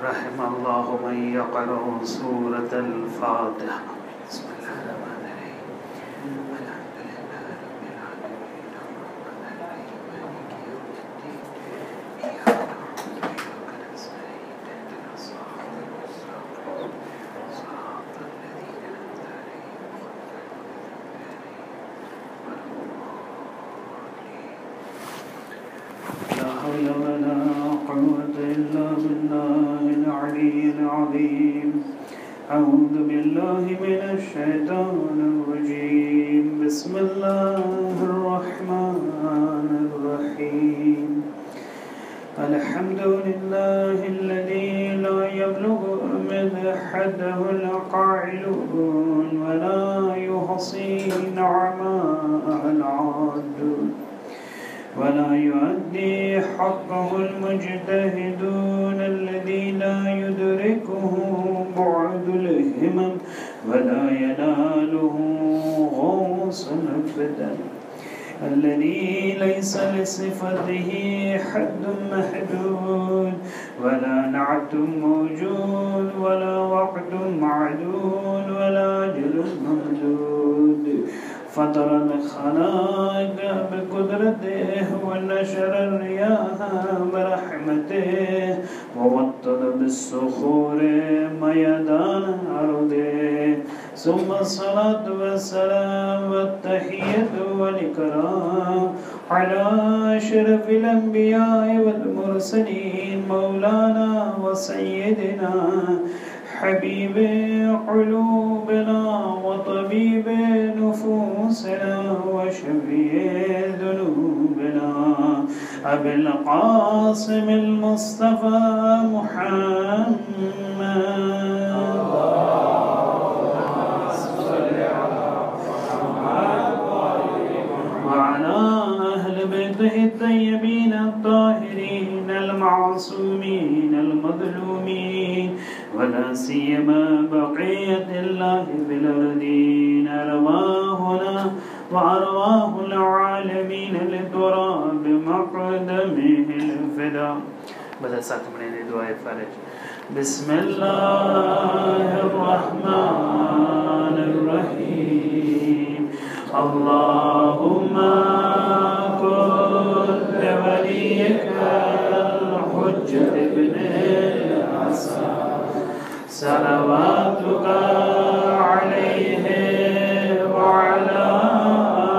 رحم الله من يقرأ سورة الفاتحة. بسم الله الرحمن الرحيم. الحمد لله رب العالمين الرحمن الرحيم مالك يوم الدين إياك نعبد وإياك نستعين اهدنا الصراط المستقيم صراط الذين أنعمت عليهم لا حول ولا قوة إلا بالله العلي العظيم. أعوذ بالله من الشيطان الرجيم. بسم الله الرحمن الرحيم. الحمد لله الذي لا يبلغ مدحته القائلون ولا يحصي نعماء العادون ولا يؤدي حقه المجتهدون الذي لا يدركه بعد الهمم ولا يناله غوص الفتن الذي ليس لصفته حد محدود ولا نعت موجود ولا وقت معدود ولا أجل ممدود. فطر الخلائق بقدرته ونشر الرياح برحمته ووطد بالصخور ميدان أرضه. ثم الصلاة والسلام والتحية والإكرام على أشرف الأنبياء والمرسلين مولانا وسيدنا حبيب قلوبنا وطبيب نفوسنا وشفيع ذنوبنا أبي القاسم المصطفى محمد وعلى أهل بيته الطيبين الطاهرين المعصومين المظلومين ولا سيما بقية الله في الأرضين أرواحنا وأرواح العالمين لتراب مقدمه الفداء. بدأ ساتھ مڑے دعائے فرج. بسم الله الرحمن الرحيم. اللهم كن لوليك الحجة ابن الحسن صلواتك عليه وعلى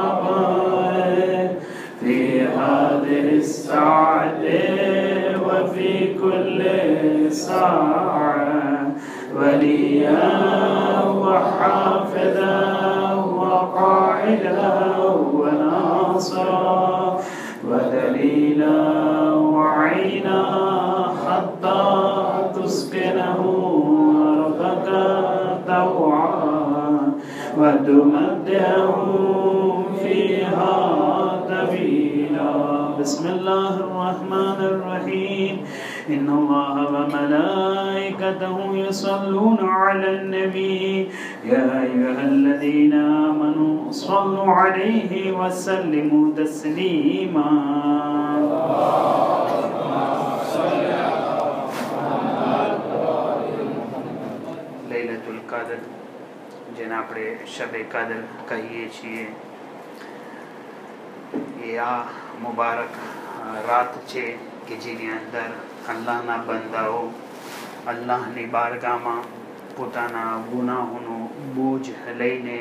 آبائه في هذه الساعة وفي كل ساعة وليا وحافظا وقائدا وناصرا ودليلا وعينا حتى تسكنه أرضك طوعا وتمتعه فيها طويلا. بسم الله الرحمن الرحيم. إن الله وملائكته يصلون على النبي يا أيها الذين آمنوا صلوا عليه وسلموا تسليما. લૈલતુલ કાદર જેને આપણે શબે કાદર કહીએ છીએ એ આ મુબારક રાત છે કે જેની અંદર અલ્લાહના બંદાઓ અલ્લાહની બારગાહમાં પોતાના ગુનાહોનો બોજ લઈને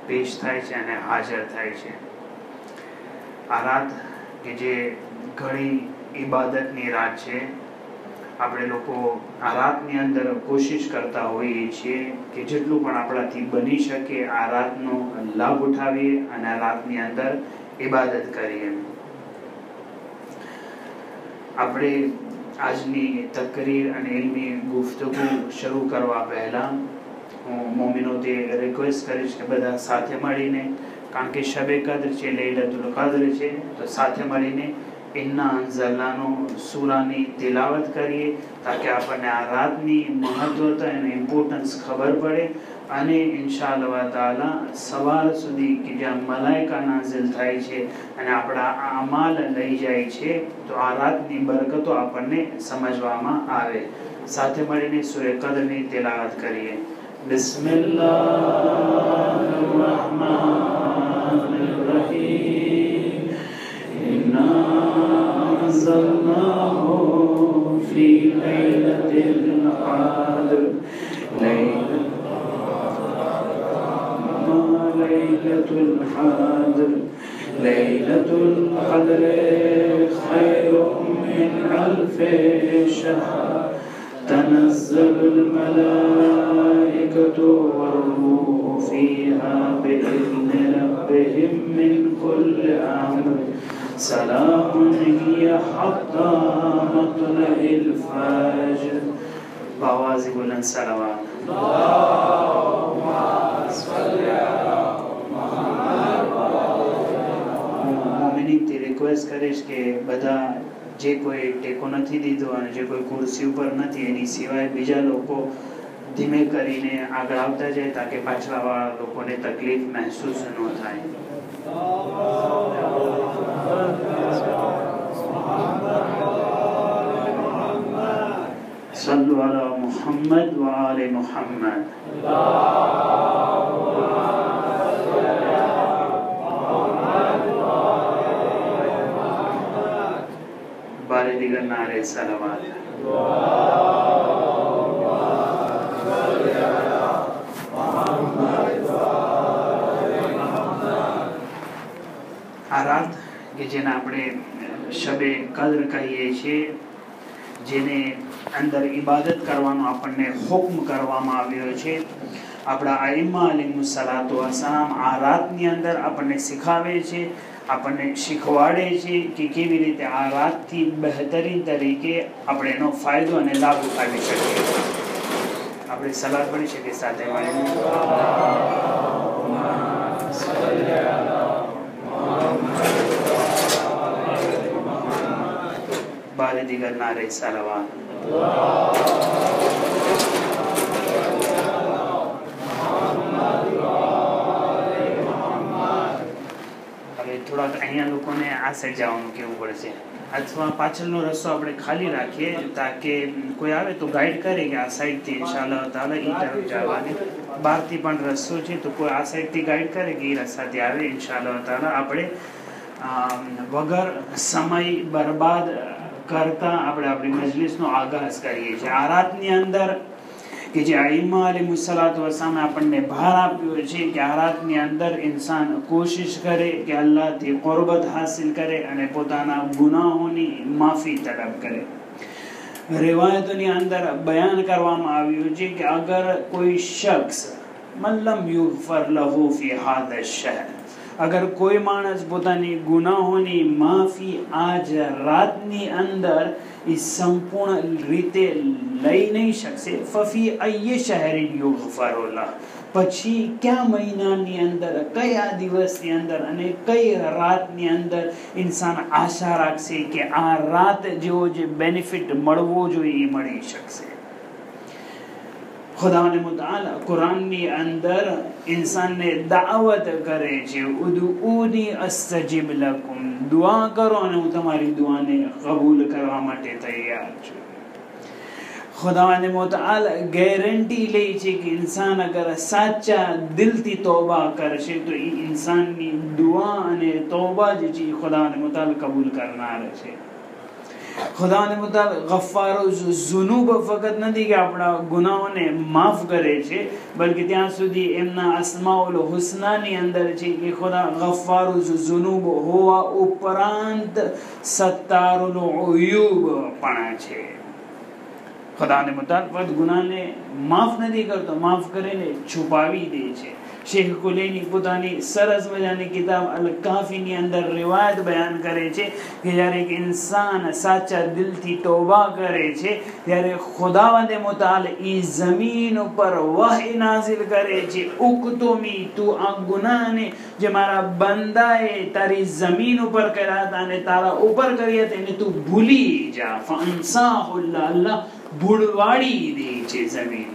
પેશ થાય છે અને હાજર થાય છે. આ રાત કે જે ઘણી ઇબાદતની રાત છે. આપણે લોકો આ રાતની અંદર કોશિશ કરતા હોઈએ છીએ કે જેટલું પણ આપણાથી બની શકે આ રાતનો લાભ ઉઠાવીએ અને આ રાતની અંદર ઇબાદત કરીએ. આપણે આજની તકરીર અને ઇલ્મી ગુફ્તગુ શરૂ કરવા પહેલા હું મોમિનોથી રિક્વેસ્ટ કરીશ કે બધા સાથે મળીને, કારણ કે શબે કદ્ર છે, લૈલતુલ કદ્ર છે, તો સાથે મળીને ઇન્ના અંઝલનાનો સૂરાની તિલાવત કરીએ તાકે આપણને આ રાતની મહત્વતા અને ઇમ્પોર્ટન્સ ખબર પડે અને ઇન્શાઅલ્લાહ તાઆલા સવાર સુધી કે જ્યાં મલાઈકા નાઝિલ થાય છે અને આપણા અમાલ લઈ જાય છે તો આ રાતની બરકતો આપણને સમજવામાં આવે. સાથે મળીને સૂરે કદરની તિલાવત કરીએ. બિસ્મિલ્લાહિર રહમાનિર રહીમ. ઇન્ના અંઝલનાહુ ફી લૈલતિલ qadr. લૈલતુલ qadr લૈલતુલ qadr ખૈરુમ મિન અલ્ફિ શહર. تنزل الملائكة والروح فيها بإذن ربهم من كل أمر سلام هي حتى مطلع الفجر. بآواز بلند صلوات. اللهم صل على محمد. મોમિનીન થી રિક્વેસ્ટ કરીશ કે બધા જે કોઈ ટેકો નથી દીધો અને જે કોઈ ખુરશી ઉપર નથી એની સિવાય બીજા લોકો ધીમે કરીને આગળ આવતા જાય તાકે પાછળવાળા લોકોને તકલીફ મહેસૂસ ન થાય. સલ્લુ અલા મુહમ્મદ વ આલે મુહમ્મદ. बारे दिगर नारे सलावत. આ રાત કે જેને આપણે શબે કદ્ર કહીએ છીએ, જેને અંદર ઇબાદત કરવાનો આપણને હુકમ કરવામાં આવ્યો છે. આપણા આઈમ્મા અલૈહિમુસ સલાતો વસલામ આ રાતની અંદર આપણને શીખાવે છે, આપણને શીખવાડે છે કે કેવી રીતે આ રાતથી બહેતરીન તરીકે આપણે એનો ફાયદો અને લાભ ઉઠાવી શકીએ. આપણે સલાત પડી શકીએ સાથે મળીને. બારે દિગર નારે સલાવત. થોડાક અહીંયા લોકોને આ સાઈડ જવાનું કેવું પડશે અથવા પાછળનો રસ્તો આપણે ખાલી રાખીએ તાકે કોઈ આવે તો ગાઈડ કરે કે આ સાઈડથી ઇન્શાઅલ્લાહ તાઆલા એ તરફ જવાની. બહારથી પણ રસ્તો છે તો કોઈ આ સાઈડથી ગાઈડ કરે કે એ રસ્તાથી આવે ઇન્શાઅલ્લાહ તાઆલા. આપણે વગર સમય બરબાદ કરતા આપણે આપણી મજલિસનો આગાઝ કરીએ છીએ. આ રાતની અંદર કે જે આઈમ્મા અલૈહિસ્સલાતુ વસ્સલામ આપણને ભાર આપ્યો છે કે આ રાતની અંદર ઇન્સાન કોશિશ કરે કે અલ્લાહથી કુરબત હાસિલ કરે અને પોતાના ગુનાહોની માફી તલબ કરે. રિવાયતોની અંદર બયાન કરવામાં આવ્યું છે કે અગર કોઈ શખ્સ મલ્લમ યુગફર લહુ ફી હાદા શહર, અગર કોઈ માણસ પોતાની ગુનાહોની માફી આજ રાતની અંદર એ સંપૂર્ણ રીતે લઈ નહીં શકશે, ફફી અય્ય શહેરી યુગફર લહ, પછી કયા મહિનાની અંદર, કયા દિવસની અંદર અને કઈ રાતની અંદર ઇન્સાન આશા રાખશે કે આ રાત જેવો જે બેનિફિટ મળવો જોઈએ એ મળી શકશે. ખુદાવંદ મુતઆલા કુરાનની અંદર ઇન્સાનને દાવત કરે છે, ઉદઉની અસ્તજીબ લકુમ, દુઆ કરો અને હું તમારી દુઆને કબૂલ કરવા માટે તૈયાર છું. ખુદાવંદ મુતઆલા ગેરંટી લે છે કે ઇન્સાન અગર સાચા દિલથી તોબા કરશે તો એ ઇન્સાનની દુઆ અને તોબા જે છે ખુદાવંદ મુતઆલા કબૂલ કરનાર છે. ખુદાવંદ મુતઆલા ગફ્ફારો ઝુનૂબ ફકત નથી કે આપણા ગુનાહોને માફ કરે છે, બલકે ત્યાં સુધી એમના અસ્માઉલ હુસ્નાની અંદર છે કે ખુદા ગફ્ફારો ઝુનૂબ હોવા ઉપરાંત સત્તારુલ ઉયુબ પણ છે. ખુદાવંદ મુતઆલા ફક્ત ગુનાહને માફ નથી કરતો, માફ કરીને છુપાવી દે છે. શેખ કુલૈની પોતાની સરસ મજાની કિતાબ અલ કાફીની અંદર રિવાયત બયાન કરે છે કે જ્યારે એક ઇન્સાન સાચા દિલથી તૌબા કરે છે ત્યારે ખુદાવંદ મુતાલ ઈ જમીન ઉપર વહી નાઝિલ કરે છે, ઉક્તુમી તું આ ગુનાહને જે મારા બંદાએ તારી જમીન ઉપર કર્યા હતા અને તારા ઉપર કર્યા તેને તું ભૂલી જા. ફઅન્સાહુલ્લાહ, અલ્લાહ ભૂલવાડી દે છે જમીન.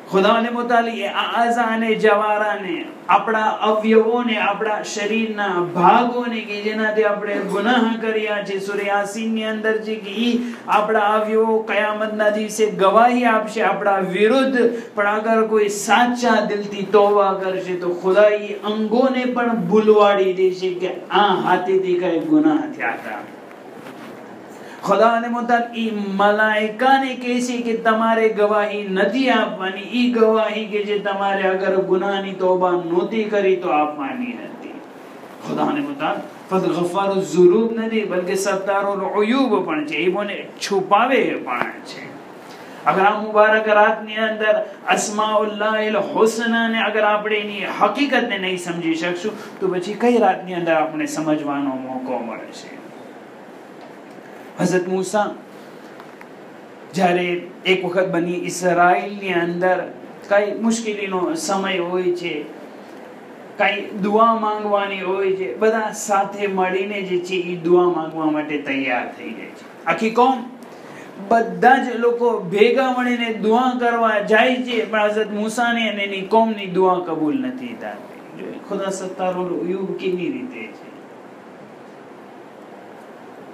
ખુદાવંદ મુતાલી આ આઝા અને જવારાને, આપણા અવયવોને, આપણા શરીરના ભાગોને કે જેનાથી આપણે ગુનાહ કર્યા છે, સૂરા યાસીનની અંદર છે કે ઈ આપણા અવયવો કયામતના દિવસે ગવાહી આપશે આપણા વિરુદ્ધ. પણ અગર કોઈ સાચા દિલથી તૌબા કરશે તો ખુદા ઈ અંગોને પણ ભૂલવાડી દેશે કે આ હાથેથી કઈ ગુનાહ થયા હતા. ખુદાને મુતાલ ઈ મલાઈકાને કહે છે કે તમારે ગવાહી નથી આપવાની, ઈ ગવાહી કે જે તમારે અગર ગુનાહની તૌબા નહોતી કરી તો આપવાની હતી. ખુદાને મુતાલ ફક્ત ગફારુ ઝુનૂબ નથી બલકે સત્તારુલ ઉયુબ પણ છે, એ બોને છુપાવે પણ છે. અગર આ મુબારક રાતની અંદર અસ્માઉલ્લાહિલ હુસ્ના ને અગર આપણે એની હકીકતને નહીં સમજી શકશું તો પછી કઈ રાતની અંદર આપણે સમજવાનો મોકો મળશે. હઝરત મૂસા જ્યારે એક વખત બની ઇસરાઈલની અંદર કઈ મુશ્કેલીનો સમય હોય છે, કઈ દુઆ માંગવાની હોય છે, બધા સાથે મળીને જે છે એ દુઆ માંગવા માટે તૈયાર થઈ જાય છે. આખી કોમ બધા જ લોકો ભેગા મળીને દુઆ કરવા જાય છે, પણ હઝરત મૂસાની અને એની કોમની દુઆ કબૂલ નથી થતી. ખુદા સત્તારુલ ઉયુબ કેવી રીતે છે,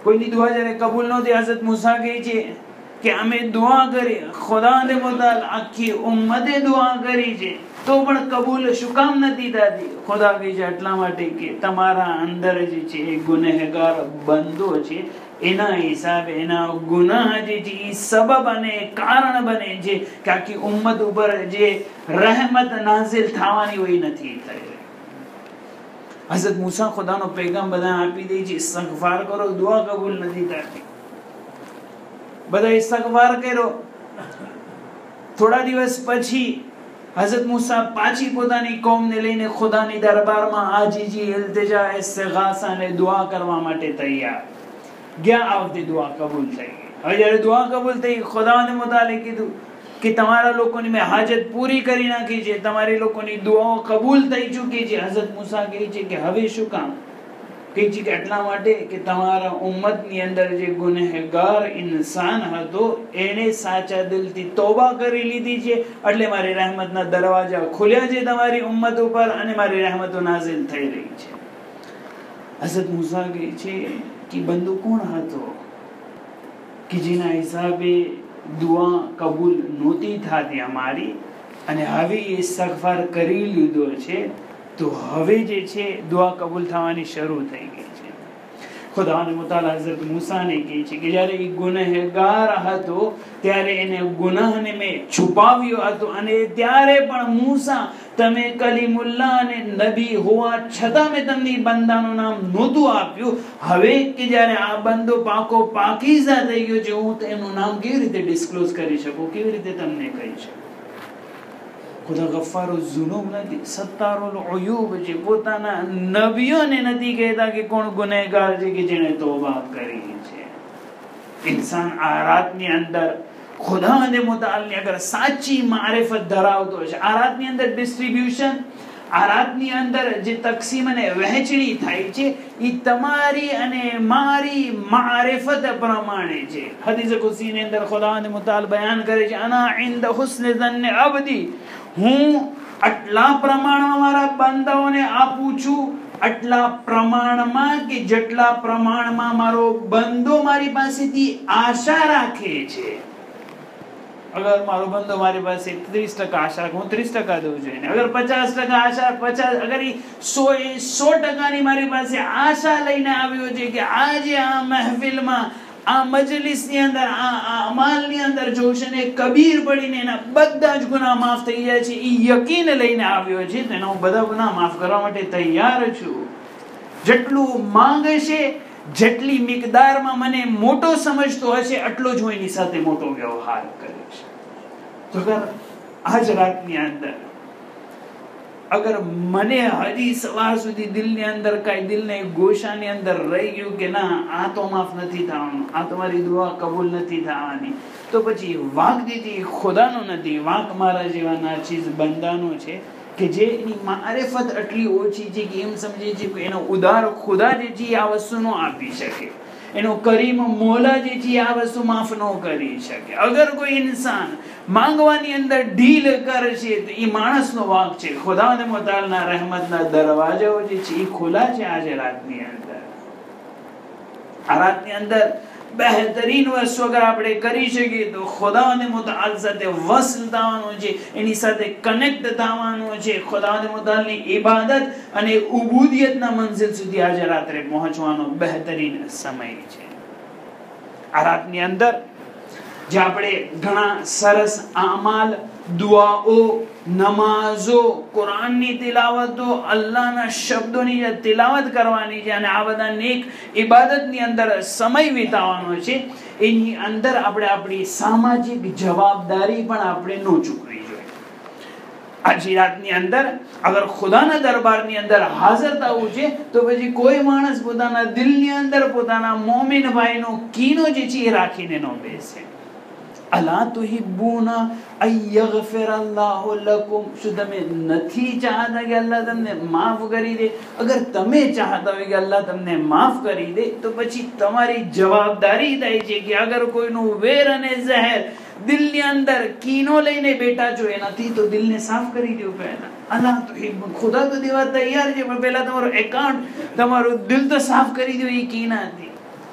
કોઈની દુઆ જ્યારે કબૂલ નહોતી, હઝરત મૂસા કહે છે કે અમે દુઆ કરી, ખુદાને મુતાલ આખી ઉમ્મતે દુઆ કરી છે તો પણ કબૂલ શું કામ નથી થતી? ખુદા કહે છે એટલા માટે કે તમારા અંદર જે છે એ ગુનેહગાર બંદો છે, એના હિસાબે એના ગુનાહ જે છે એ સબબ અને કારણ બને છે કે આખી ઉમ્મત ઉપર જે રહેમત નાઝિલ થવાની હોય નથી થઈ. હઝરત મૂસા ખુદાનો પૈગામ બધા આપી દે છે, ઇસ્તિગફાર કરો, દુઆ કબૂલ નથી થતી. બધા ઇસ્તિગફાર કર્યો. થોડા દિવસ પછી હઝરત મૂસા પાછી પોતાની કોમને લઈને ખુદાની દરબારમાં આજીજી, ઇલ્તિજા, ઇસ્તિગાસા અને દુઆ કરવા માટે તૈયાર ગયા. આ વખતે દુઆ કબૂલ થઈ ગઈ. હવે જ્યારે દુઆ કબૂલ થઈ, ખુદાને મુતાલે કીધું કે તમારા લોકોની મેં હાજત પૂરી કરી નાખી છે, તમારી લોકોની દુઆઓ કબૂલ થઈ ચૂકી છે. હઝરત મૂસા કહે છે કે હવે શું કામ? કહે છે કે એટલા માટે કે તમારા ઉમ્મતની અંદર જે ગુનેહગાર ઇન્સાન હતો એને સાચા દિલથી તૌબા કરી લીધી છે, એટલે મારી રહેમતના દરવાજા ખુલ્યા છે તમારી ઉમ્મત ઉપર અને મારી રહેમતો નાઝિલ થઈ રહી છે. હઝરત મૂસા કહે છે કે બંદો કોણ હતો કે જેના હિસાબે દુઆ કબૂલ નહોતી થતી અમારી, અને હવે ઇસ્તિગફાર કરી લીધો છે તો હવે જે છે દુઆ કબૂલ થવાની શરૂ થઈ ગઈ છે. ખુદાને મુતાલા હઝરત મૂસાને કહે છે કે જ્યારે એ ગુનેહગાર હતો ત્યારે એને ગુનાહને મેં છુપાવ્યો હતો, અને ત્યારે પણ મૂસા તમે કલીમુલ્લાહ અને નબી હોવા છતાં મેં તમને બંદાનું નામ નહોતું આપ્યું. હવે કે જ્યારે આ બંદો પાકો પાકીઝા થઈ ગયો છે, હું તેનું નામ કેવી રીતે ડિસ્ક્લોઝ કરી શકું, કેવી રીતે તમને કહી શકું? ખુદા ગફારુ ઝુનૂબ નથી, સત્તારુલ ઉયુબ છે. પોતાના નબીઓને નથી કહેતા કે કોણ ગુનેહગાર છે કે જેણે તૌબા કરી છે. ઇન્સાન આ રાતની અંદર ખુદાને મુતાલની અગર સાચી મારિફત ધરાવતો છે, આ રાતની અંદર ડિસ્ટ્રીબ્યુશન, આ રાતની અંદર જે તકસીમ અને વહેંચણી થાય છે એ તમારી અને મારી મારિફત પ્રમાણે છે. હદીસ કુદસીની અંદર ખુદાને મુતાલ બયાન કરે છે, અના ઇન્દ હુસ્ન ઝન્ન અબદી, હું આટલા પ્રમાણમાં મારા બંદાઓને આપું છું, આટલા પ્રમાણમાં કે જેટલા પ્રમાણમાં મારો બંદો મારી પાસેથી આશા રાખે છે. અગર મારો બંદો મારી પાસે 30% આશા રાખે, હું 30% દઉં છું એને. અગર 50% આશા, 50, અગર 100% મારી પાસે આશા લઈને આવ્યો છે કે આજે આ મહેફિલમાં, આ મજલિસની અંદર, આ અમાલની અંદર જોશે ને કબીર પડીને એના બધા જ ગુનાહ માફ થઈ જાય છે, એ યકીન લઈને આવ્યો છે, તો એના હું બધા ગુનાહ માફ કરવા માટે તૈયાર છું. જેટલું માંગશે, જેટલી મિકદારમાં મને મોટો સમજતો હશે એટલો જ હું એની સાથે મોટો વ્યવહાર કરીશ. તો આજ રાતની અંદર અગર મને હજી સવાર સુધી દિલની અંદર કાંઈ દિલને ગોશાની અંદર રહી ગયું કે ના આ તો માફ નથી થવાનું, આ તમારી દુઆ કબૂલ નથી થવાની, તો પછી વાંક દીધી ખુદાનો નથી, વાંક મારા જેવા નાચીઝ બંદાનો છે કે જે એની મારિફત એટલી ઓછી છે કે એમ સમજે છે કે એનો ઉદાર ખુદા જે છે આ વસ્તુ ન આપી શકે, એનો કરીમ મોલા જે છે આ વસ્તુ માફ ન કરી શકે. અગર કોઈ ઇન્સાન માંગવાની અંદર ઢીલ કરે છે તો એ માણસનો વાંક છે. ખુદાવંદ મુતઆલાના રહેમતના દરવાજાઓ જે છે એ ખુલ્લા છે આજે રાતની અંદર. આ રાતની અંદર બહેતરીન વસ્તુ અગર આપણે કરી શકીએ તો ખુદાવંદ મુતઆલ સાથે વસ્લ થવાનું છે, એની સાથે કનેક્ટ થવાનું છે, ખુદાવંદ મુતઆલની ઇબાદત અને ઉબૂદિયતના મંઝિલ સુધી આજે રાત્રે પહોંચવાનો બહેતરીન સમય છે. આ રાતની અંદર જે આપણે ઘણા સરસ આમાલ, દુઆઓ, નમાઝો, કુરાનની તિલાવતો, અલ્લાહના શબ્દોની જે તિલાવત કરવાની છે અને આ બધા નેક ઇબાદતની અંદર સમય વિતાવવાનો છે, એની અંદર આપણે આપણી સામાજિક જવાબદારી પણ આપણે ન ચૂકવી જોઈએ. આજે રાતની અંદર અગર ખુદાના દરબારની અંદર હાજર થવું છે તો પછી કોઈ માણસ પોતાના દિલની અંદર પોતાના મોમિન ભાઈનો કીનો જે છે એ રાખીને ન બેસે. અલા તુહિબ્બુના અયગફિર અલ્લાહુ લકુમ, શું તમે નથી ચાહતા કે અલ્લાહ તમને માફ કરી દે? અગર તમે ચાહતા હોય કે અલ્લાહ તમને માફ કરી દે તો પછી તમારી જવાબદારી થાય છે કે અગર કોઈનું વેર અને ઝહેર દિલની અંદર કીનો લઈને બેઠા છો એનાથી તો દિલને સાફ કરી દો પહેલા. અલા તુહિબ્બુ, ખુદા તો દેવા તૈયાર છે પણ પહેલા તમારું એકાઉન્ટ, તમારું દિલ તો સાફ કરી દો એ કીનાથી.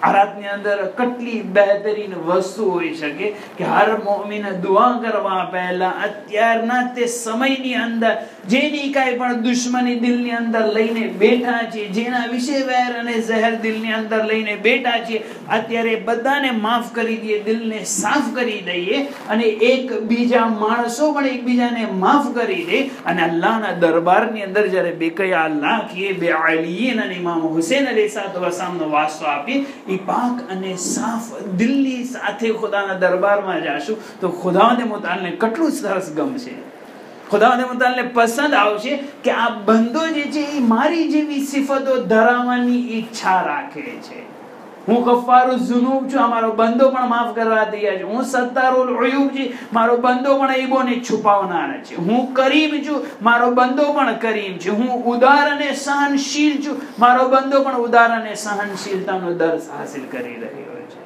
આ રાતની અંદર કેટલી બહેતરીન વસ્તુ હોઈ શકે કે હર મોમિને દુઆ કરવા પહેલા અત્યારના તે સમયની અંદર જેની કાંઈ પણ દુશ્મની દિલની અંદર લઈને બેઠા છે, જેના વિશે વેર અને ઝહેર દિલની અંદર લઈને બેઠા છે, અત્યારે બધાને માફ કરી દઈએ, દિલને સાફ કરી દઈએ અને એકબીજા માણસો પણ એકબીજાને માફ કરી દે અને અલ્લાહના દરબારની અંદર જ્યારે બેકયા અલ્લાહ કે બે અલીન અને ઇમામ હુસૈન અલૈહિસ્સલામનો વાસ્તો આપી એ પાક અને સાફ દિલની સાથે ખુદાના દરબારમાં જાશું તો ખુદાવંદ મુતઆલને કેટલું સરસ ગમશે, ખુદાવંદ મુતઆલને પસંદ આવશે કે આ બંદો જે છે એ મારી જેવી સિફતો ધરાવવાની ઈચ્છા રાખે છે. હું ગફારુ ઝુનૂબ છું, મારો બંદો પણ માફ કરવા તૈયાર છે. હું સત્તારુલ ઉયુબ છે, મારો બંદો પણ ઈબોને છુપાવનાર છે. હું કરીમ છું, મારો બંદો પણ કરીમ છે. હું ઉદાર અને સહનશીલ છું, મારો બંદો પણ ઉદાર અને સહનશીલતાનો દર્સ હાસિલ કરી રહ્યો છે.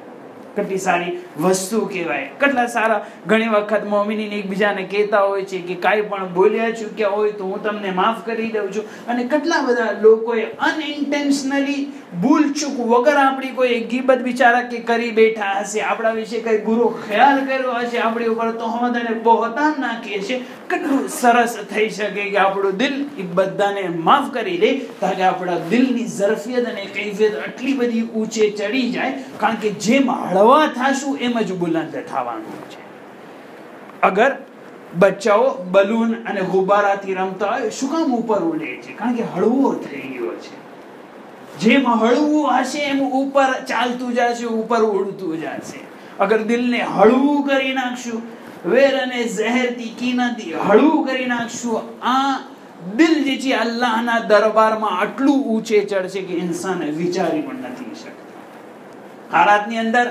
કેટલી સારી વસ્તુ કહેવાય. કેટલા સારા ઘણી વખત મોમિનીન એકબીજાને કહેતા હોય છે કે કાંઈ પણ બોલ્યા ચૂક્યા હોય તો હું તમને માફ કરી દઉં છું. અને કેટલા બધા લોકોએ અનઇન્ટેન્શનલી ભૂલચૂક વગર આપણી કોઈ ગીબત બિચારા કે કરી બેઠા હશે, આપણા વિશે કઈ બુરો ખ્યાલ કર્યો હશે, આપણી ઉપર તોહમત અને બહોતાન નાખી હશે. કેટલું સરસ થઈ શકે કે આપણું દિલ એ બધાને માફ કરી દે તાકે આપણા દિલની ઝરફિયત અને કૈફિયત આટલી બધી ઊંચે ચડી જાય. કારણ કે જેમ હળવા થાશું એમ જ બુલંદ થવાનું છે. અગર બચ્ચાઓ બલૂન અને ગુબ્બારાથી રમતા હોય શું કામ ઉપર ઉડે છે? કારણ કે હળવો થઈ ગયો છે. જેમ હળવું હશે એમ ઉપર ચાલતું જશે, ઉપર ઉડતું જશે. અગર દિલને હળવું કરી નાખશું, વેર અને ઝહેરથી કીનાથી હળવું કરી નાખશું, આ દિલ જે છે અલ્લાહના દરબારમાં આટલું ઊંચે ચડશે કે ઇન્સાન વિચારી પણ નથી શકતા. હાલાતની અંદર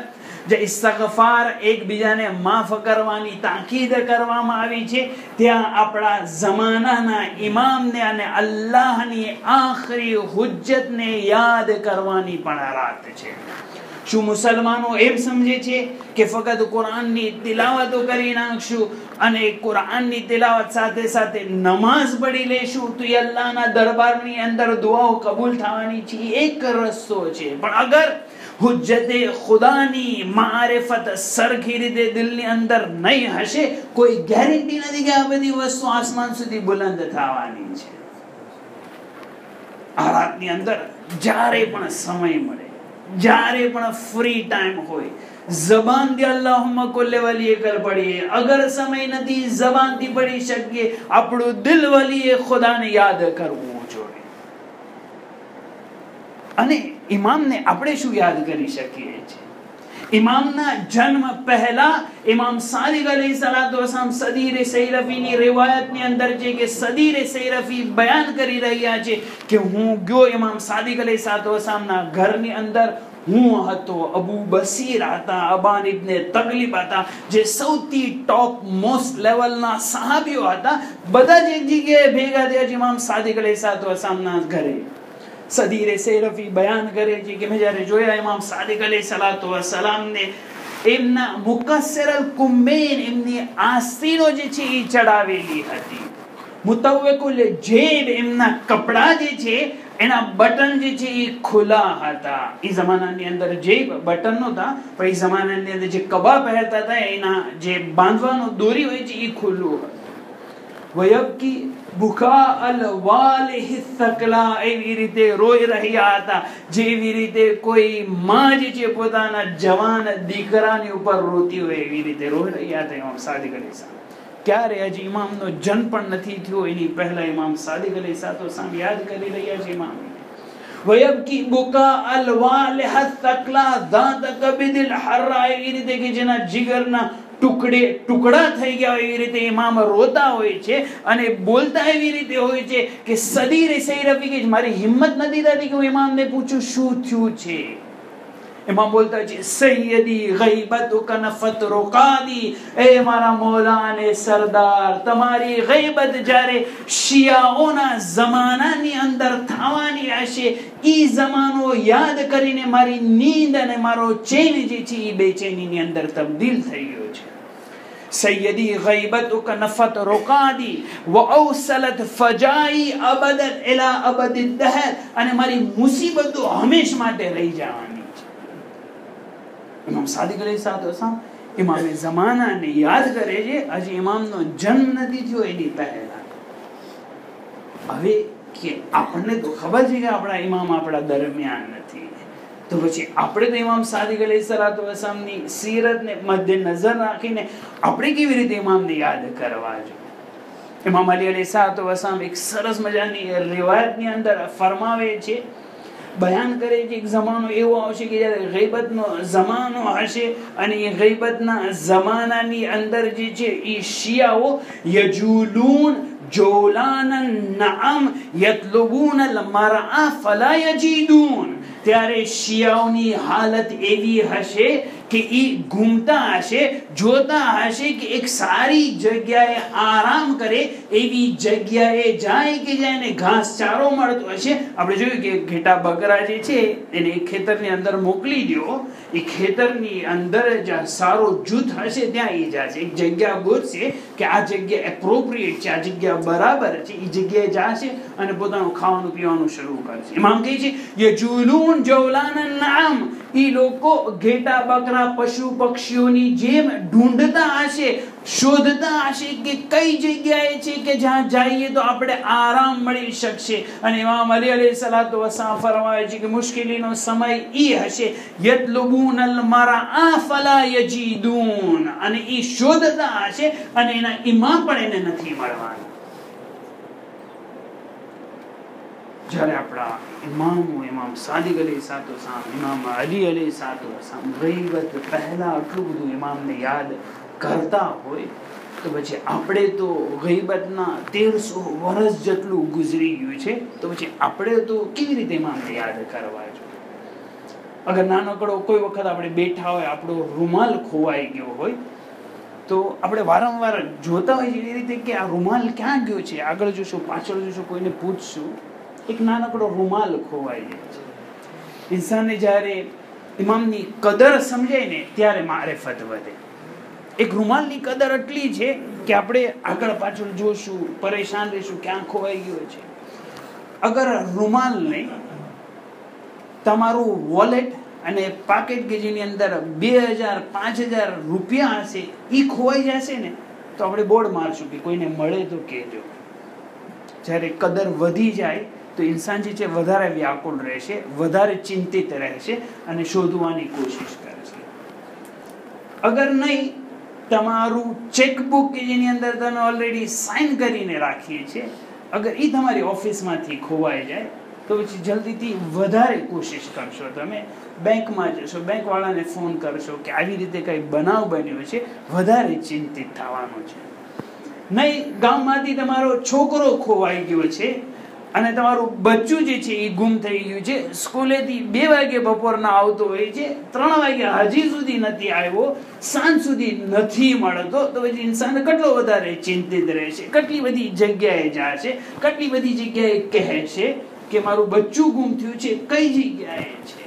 જે ઇસ્તિગફાર એકબીજાને માફ કરવાની તાકીદ કરવામાં આવી છે ત્યાં આપણા જમાનાના ઇમામને અને અલ્લાહની આખરી હુજ્જતને યાદ કરવાની પણ રાત છે. શું મુસલમાનો એમ સમજે છે કે ફક્ત કુરાનની તિલાવતો કરી નાખશું અને કુરાનની તિલાવત સાથે સાથે નમાઝ પઢી લેશું તો એ અલ્લાહના દરબારની અંદર દુઆઓ કબૂલ થવાની છે? એક રસ્તો છે. પણ અગર હુજ્જતે ખુદાની મારિફત સરખી રીતે દિલની અંદર નહીં હશે, કોઈ ગેરંટી નથી કે આ બધી વસ્તુ આસમાન સુધી બુલંદ થવાની છે. આ રાતની અંદર જ્યારે પણ સમય મળે, જ્યારે પણ ફ્રી ટાઈમ હોય, જબાનથી અલ્લાહુમ્મા કુલ્લે વલીએ કલ પડીએ. અગર સમય નથી જબાનથી પડી શકીએ, આપણું દિલ વલીએ ખુદાને યાદ કરવું જોઈએ. અને ઇમામને આપણે શું યાદ કરી શકીએ છીએ? ઇમામના જન્મ પહેલા ઇમામ સાદિક અલૈહિસ્સલામ સદીરે સૈરફીની રિવાયતની અંદર છે કે સદીરે સૈરફી બયાન કરી રહ્યા છે કે હું ગયો ઇમામ સાદિક અલૈહિસ્સલામના ઘરની અંદર, હું હતો, અબુ બસીર હતા, અબાન ઇબ્ને તગલિબ હતા, જે સૌથી ટોપ મોસ્ટ લેવલના સહાબીઓ હતા. બધા જ એક જગ્યાએ ભેગા થયા છે ઇમામ સાદિક અલૈહિસ્સલામના ઘરે. સદીરે સૈરફી બયાન કરે છે કે મેં જ્યારે જોયા ઇમામ સાદિક અલૈહિસ્સલામને એમના મુકસ્સરલ કુમ્બેન, એમની આસ્તીનો જે છે એ ચડાવેલી હતી. મુતવ્વકુલ જેબ, એમના કપડા જે છે એના બટન જે છે એ ખુલ્લા હતા. એ જમાનાની અંદર જેબ બટન નહોતા, પણ એ જમાનાની અંદર જે કબા પહેરતા હતા એના જે બાંધવાનો દોરી હોય છે એ ખુલ્લું હતું. વયબકી બુકા અલવાલિહિ થકલા, એવી રીતે રોઈ રહ્યા હતા જેવી રીતે કોઈ માં જે છે પોતાના જવાન દીકરાની ઉપર રોતી હોય એવી રીતે રોઈ રહ્યા હતા ઇમામ સાદિક અલૈહિસ્સલામ. ક્યારે હજી ઇમામનો જન્મ પણ નથી થયો એની પહેલા ઇમામ સાદિક અલૈહિસ્સલામ યાદ કરી રહ્યા છે ઇમામ. વયબકી બુકા અલવાલિહ થકલા દાત કબિદિલ હર્રા, એવી રીતે કે જેના જીગરના ટુકડા થઈ ગયા એવી રીતે ઇમામ રોતા હોય છે અને બોલતા એવી રીતે હોય છે કે સદીરે સૈરફી કે મારી હિંમત નથી થતી કે હું ઇમામને પૂછું શું થયું છે. ઇમામ બોલતા છે સૈયદી ગૈબતુકા નફત રોકાદી, એ મારા મૌલા અને સરદાર, તમારી ગૈબત જ્યારે શિયાઓના જમાનાની અંદર થવાની હશે, ઈ જમાનો યાદ કરીને મારી નીંદ અને મારો ચેન જે છે એ બેચેનીની અંદર તબદીલ થઈ ગયો છે. સૈયદી ગૈબતુકા નફત રોકાદી વ અવસલત ફજાઈ અબદન ઇલા અબદિદ દહર, અને મારી મુસીબતો હંમેશ માટે રહી જવાની. ઇમામ સાદિક અલૈહિસ્સલામ ઇમામે જમાનાને યાદ કરે છે, હજી ઇમામનો જન્મ નથી થયો એની પહેલા. હવે કે આપણને તો ખબર છે કે આપણા ઇમામ આપણા દરમિયાન નથી, તો પછી આપણે તો ઇમામ સાદિક અલૈહિસ્સલામની સીરતને મદ્દેનજર રાખીને આપણે કેવી રીતે ઇમામને યાદ કરવા જોઈએ? ઇમામ અલી અલૈહિસ્સલામ એક સરસ મજાની રિવાયતની અંદર ફરમાવે છે, બયાન કરે છે એક જમાનો એવો આવશે કે જ્યારે ગૈબતનો જમાનો હશે અને એ ગૈબતના જમાનાની અંદર જે છે એ શિયાઓ યજુલૂન જોલાનન નઅમ યતલુબૂન અલ-મરઆ ફલા યજીદૂન, ત્યારે શિયાઓની હાલત એવી હશે કે ઈ ઘૂમતા હશે, જોતા હશે કે એક સારી જગ્યાએ આરામ કરે એવી જગ્યાએ જાય કે જ્યાં એને ઘાસચારો મળતો હશે. આપણે જોયું કે ઘેટા બકરા જે છે એને ખેતરની અંદર મોકલી દો, એ ખેતરની અંદર જ્યાં સારો જૂથ હશે ત્યાં એ જશે, એક જગ્યા ગોતશે કે આ જગ્યા એપ્રોપ્રિએટ છે, આ જગ્યા બરાબર છે, એ જગ્યાએ જશે અને પોતાનું ખાવાનું પીવાનું શરૂ કરશે. ઇમામ કહે છે યજુલૂન જૌલાનન નઅમ, ઈ લોકો ઘેટા બકરા પશુ પક્ષીઓની જેમ ઢૂંઢતા હશે, શોધતા હશે કે કઈ જગ્યાએ છે કે જ્યાં જઈએ તો આપણે આરામ મળી શકશે. અને ઇમામ અલી અલૈહિસ્સલામ ફરમાવે છે કે મુશ્કેલીનો સમય ઈ હશે યતલુબૂન અલ-મરઆ ફલા યજીદૂન, અને ઈ શોધતા હશે અને એના ઇમામ પણ એને નથી મળવાના. જ્યારે આપણા ઇમામ સાદિક અલૈહિસ્સલામ, ઇમામ અલી અલૈહિસ્સલામ ગૈબત પહેલા આટલું બધું ઇમામને યાદ કરતા હોય, તો પછી આપણે તો ગૈબતના 1300 વર્ષ જેટલું ગુજરી ગયું છે, તો પછી આપણે તો કેવી રીતે ઇમામને યાદ કરવા જોઈએ? અગર નાનકડો કોઈ વખત આપણે બેઠા હોય, આપણો રૂમાલ ખોવાઈ ગયો હોય, તો આપણે વારંવાર જોતા હોય એવી રીતે કે આ રૂમાલ ક્યાં ગયો છે, આગળ જોશું પાછળ જોશું, કોઈને પૂછશું, એક નાનકડો રૂમાલ ખોવાઈ જાય છે. ઇન્સાનને જ્યારે ઇમામની કદર સમજાય ને ત્યારે મારિફત વધે. એક રૂમાલની કદર એટલી છે કે આપણે આગળ પાછળ જોશું, પરેશાન રહીશું ક્યાં ખોવાઈ ગયો છે. અગર રૂમાલ નહીં, તમારું વોલેટ અને પાકેટ કે જેની અંદર 2000-5000 રૂપિયા હશે એ ખોવાઈ જશે ને, તો આપણે બોર્ડ મારશું કે કોઈને મળે તો કહેજો. જ્યારે કદર વધી જાય તો ઇન્સાન જે છે વધારે વ્યાકુળ રહેશે, વધારે ચિંતિત રહેશે અને શોધવાની કોશિશ કરશે. અગર નહીં, તમારું ચેકબુક કે જેની અંદર તમે ઓલરેડી સાઇન કરીને રાખીએ છીએ, અગર એ તમારી ઓફિસમાંથી ખોવાઈ જાય તો પછી જલ્દીથી વધારે કોશિશ કરશો. તમે બેંકમાં જશો, બેંકવાળાને ફોન કરશો કે આવી રીતે કંઈ બનાવ બન્યો છે, વધારે ચિંતિત થવાનું છે. નહીં ગામમાંથી તમારો છોકરો ખોવાઈ ગયો છે અને તમારું બચ્ચું જે છે એ ગુમ થઈ ગયું છે, સ્કૂલેથી 2 વાગે બપોરના આવતો હોય છે, 3 વાગે હજી સુધી નથી આવ્યો, સાંજ સુધી નથી મળતો, તો પછી ઇન્સાન કેટલો વધારે ચિંતિત રહેશે. કેટલી બધી જગ્યાએ જશે, કેટલી બધી જગ્યાએ કહેશે કે મારું બચ્ચું ગુમ થયું છે, કઈ જગ્યાએ છે.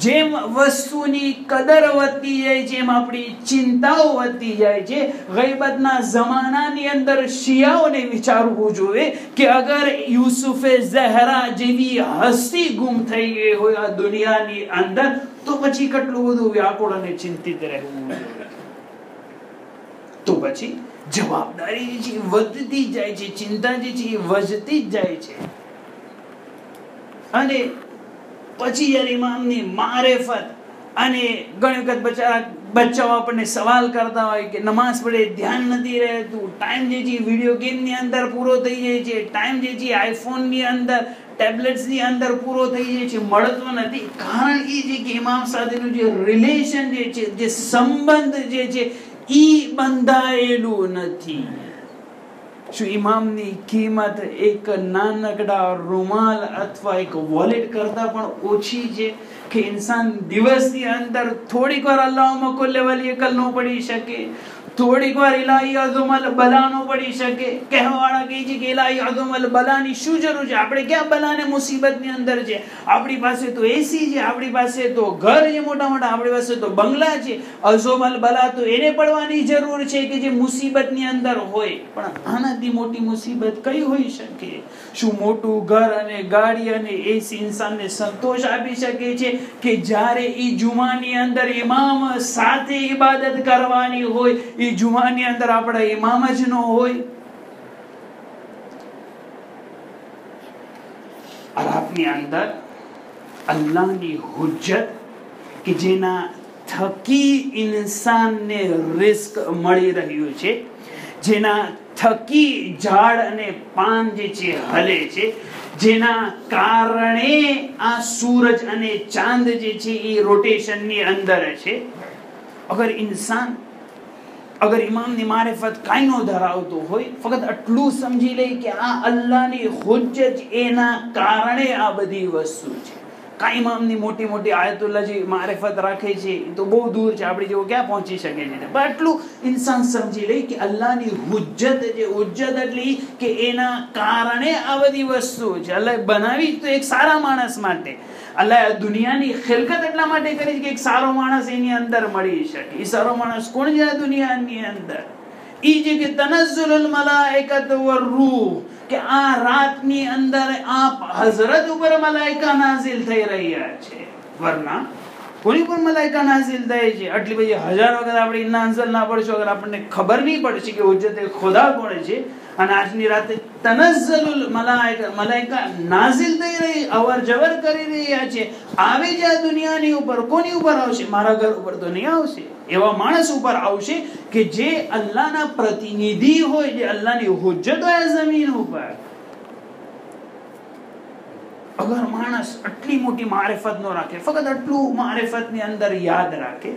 જેમ વસ્તુની કદર વધતી જાય છે, એમ આપણી ચિંતાઓ વધતી જાય છે. ગઈબતના જમાનાની અંદર શિયાઓને વિચારવું જોઈએ કે અગર યુસુફે ઝહરા જેવી હસ્તી ગુમ થઈ ગઈ હોય આ દુનિયાની અંદર, તો પછી કેટલું બધું વ્યાકુળ અને ચિંતિત રહેવું જોઈએ. તો પછી જવાબદારી જે છે વધતી જાય છે, ચિંતા જે છે એ વધતી જ જાય છે. અને પછી જયારે ઇમામની મારેફત અને ઘણી વખત બચ્ચાઓ આપણને સવાલ કરતા હોય કે નમાઝ પડે ધ્યાન નથી રહેતું, ટાઈમ જે છે વિડીયો ગેમની અંદર પૂરો થઈ જાય છે, ટાઈમ જે છે આઈફોનની અંદર, ટેબ્લેટ્સની અંદર પૂરો થઈ જાય છે, મળતો નથી. કારણ એ છે કે ઇમામ સાથેનું જે રિલેશન જે છે, જે સંબંધ જે છે એ બંધાયેલું નથી. શું ઇમામની કિંમત એક નાનકડા રૂમાલ અથવા એક વોલેટ કરતા પણ ઓછી છે કે ઇન્સાન દિવસની અંદર થોડીક વાર અલ્લાહુમ્મા કુલ્લી વલિયકલ નો પડી શકે, થોડીક વાર ઇલાહી અઝમલ બલા નો પડી શકે. કહેવાવાળા કહે છે કે ઇલાહી અઝમલ બલાની શું જરૂર છે? આપણે ક્યાં બલાને મુસીબતની અંદર છે? આપણી પાસે તો એસી છે, આપણી પાસે તો ઘર છે મોટા મોટા, આપણી પાસે તો બંગલા છે. અઝમલ બલા તો એને પડવાની જરૂર છે કે જે મુસીબતની અંદર હોય. પણ આનાથી મોટી મુસીબત કઈ હોઈ શકે? શું મોટું ઘર અને ગાડી અને એસી ઇન્સાનને સંતોષ આપી શકે છે કે જ્યારે એ જુમાની અંદર ઇમામ સાથે ઇબાદત કરવાની હોય, એ જુમાની અંદર આપણા ઇમામ જ ન હોય? અરબની અંદર અલ્લાહની હુજ્જત કે જેના થકી ઇન્સાનને રિસ્ક મળી રહ્યું છે, જેના થકી ઝાડ અને પાન જે છે હલે છે, જેના કારણે આ સૂરજ અને ચાંદ જે છે એ રોટેશનની અંદર છે. અગર ઇમામની મારિફત કાંઈ ન ધરાવતો હોય, ફક્ત આટલું સમજી લે કે આ અલ્લાહની હુજ્જત એના કારણે આ બધી વસ્તુ છે. કાંઈ ઇમામની મોટી મોટી આયતુલ્લાહ જે મારિફત રાખે છે એ તો બહુ દૂર છે, આપણી જેવો ક્યાં પહોંચી શકે છે. પણ આટલું ઇન્સાન સમજી લે કે અલ્લાહની હુજ્જત છે, હુજ્જત એટલે કે એના કારણે આ બધી વસ્તુ છે. અલ્લાહ બનાવી તો એક સારા માણસ માટે, અલ્લાહ દુનિયાની ખિલકત એટલા માટે કરી છે કે એક સારો માણસ એની અંદર મળી શકે. એ સારો માણસ કોણ છે આ દુનિયાની અંદર? એ જે કે તનઝ્ઝુલુલ મલાઇકત વર-રૂહ, કે આ રાતની અંદર આપ હઝરત ઉપર મલાઈકા નાઝિલ થઈ રહ્યા છે. વરના કોની પર મલાઈકા નાઝિલ થાય છે? આટલી બધી હજાર વખત આપણે ઇન્ના અંઝલના પડશો, અગર આપણને ખબર નહીં પડશે કે હુજ્જતે ખુદા કોણ છે, અને આજની રાતે તનઝ્ઝુલુલ મલાઈકા નાઝિલ થઈ રહી, અવર જવર કરી રહ્યા છે, આવે છે આ દુનિયાની ઉપર. કોની ઉપર આવશે? મારા ઘર ઉપર તો નહીં આવશે, એવા માણસ ઉપર આવશે કે જે અલ્લાહના પ્રતિનિધિ હોય, જે અલ્લાહની હુજ્જત હોય જમીન ઉપર. અગર માણસ આટલી મોટી મારિફત ન રાખે, ફક્ત આટલું મારિફતની અંદર યાદ રાખે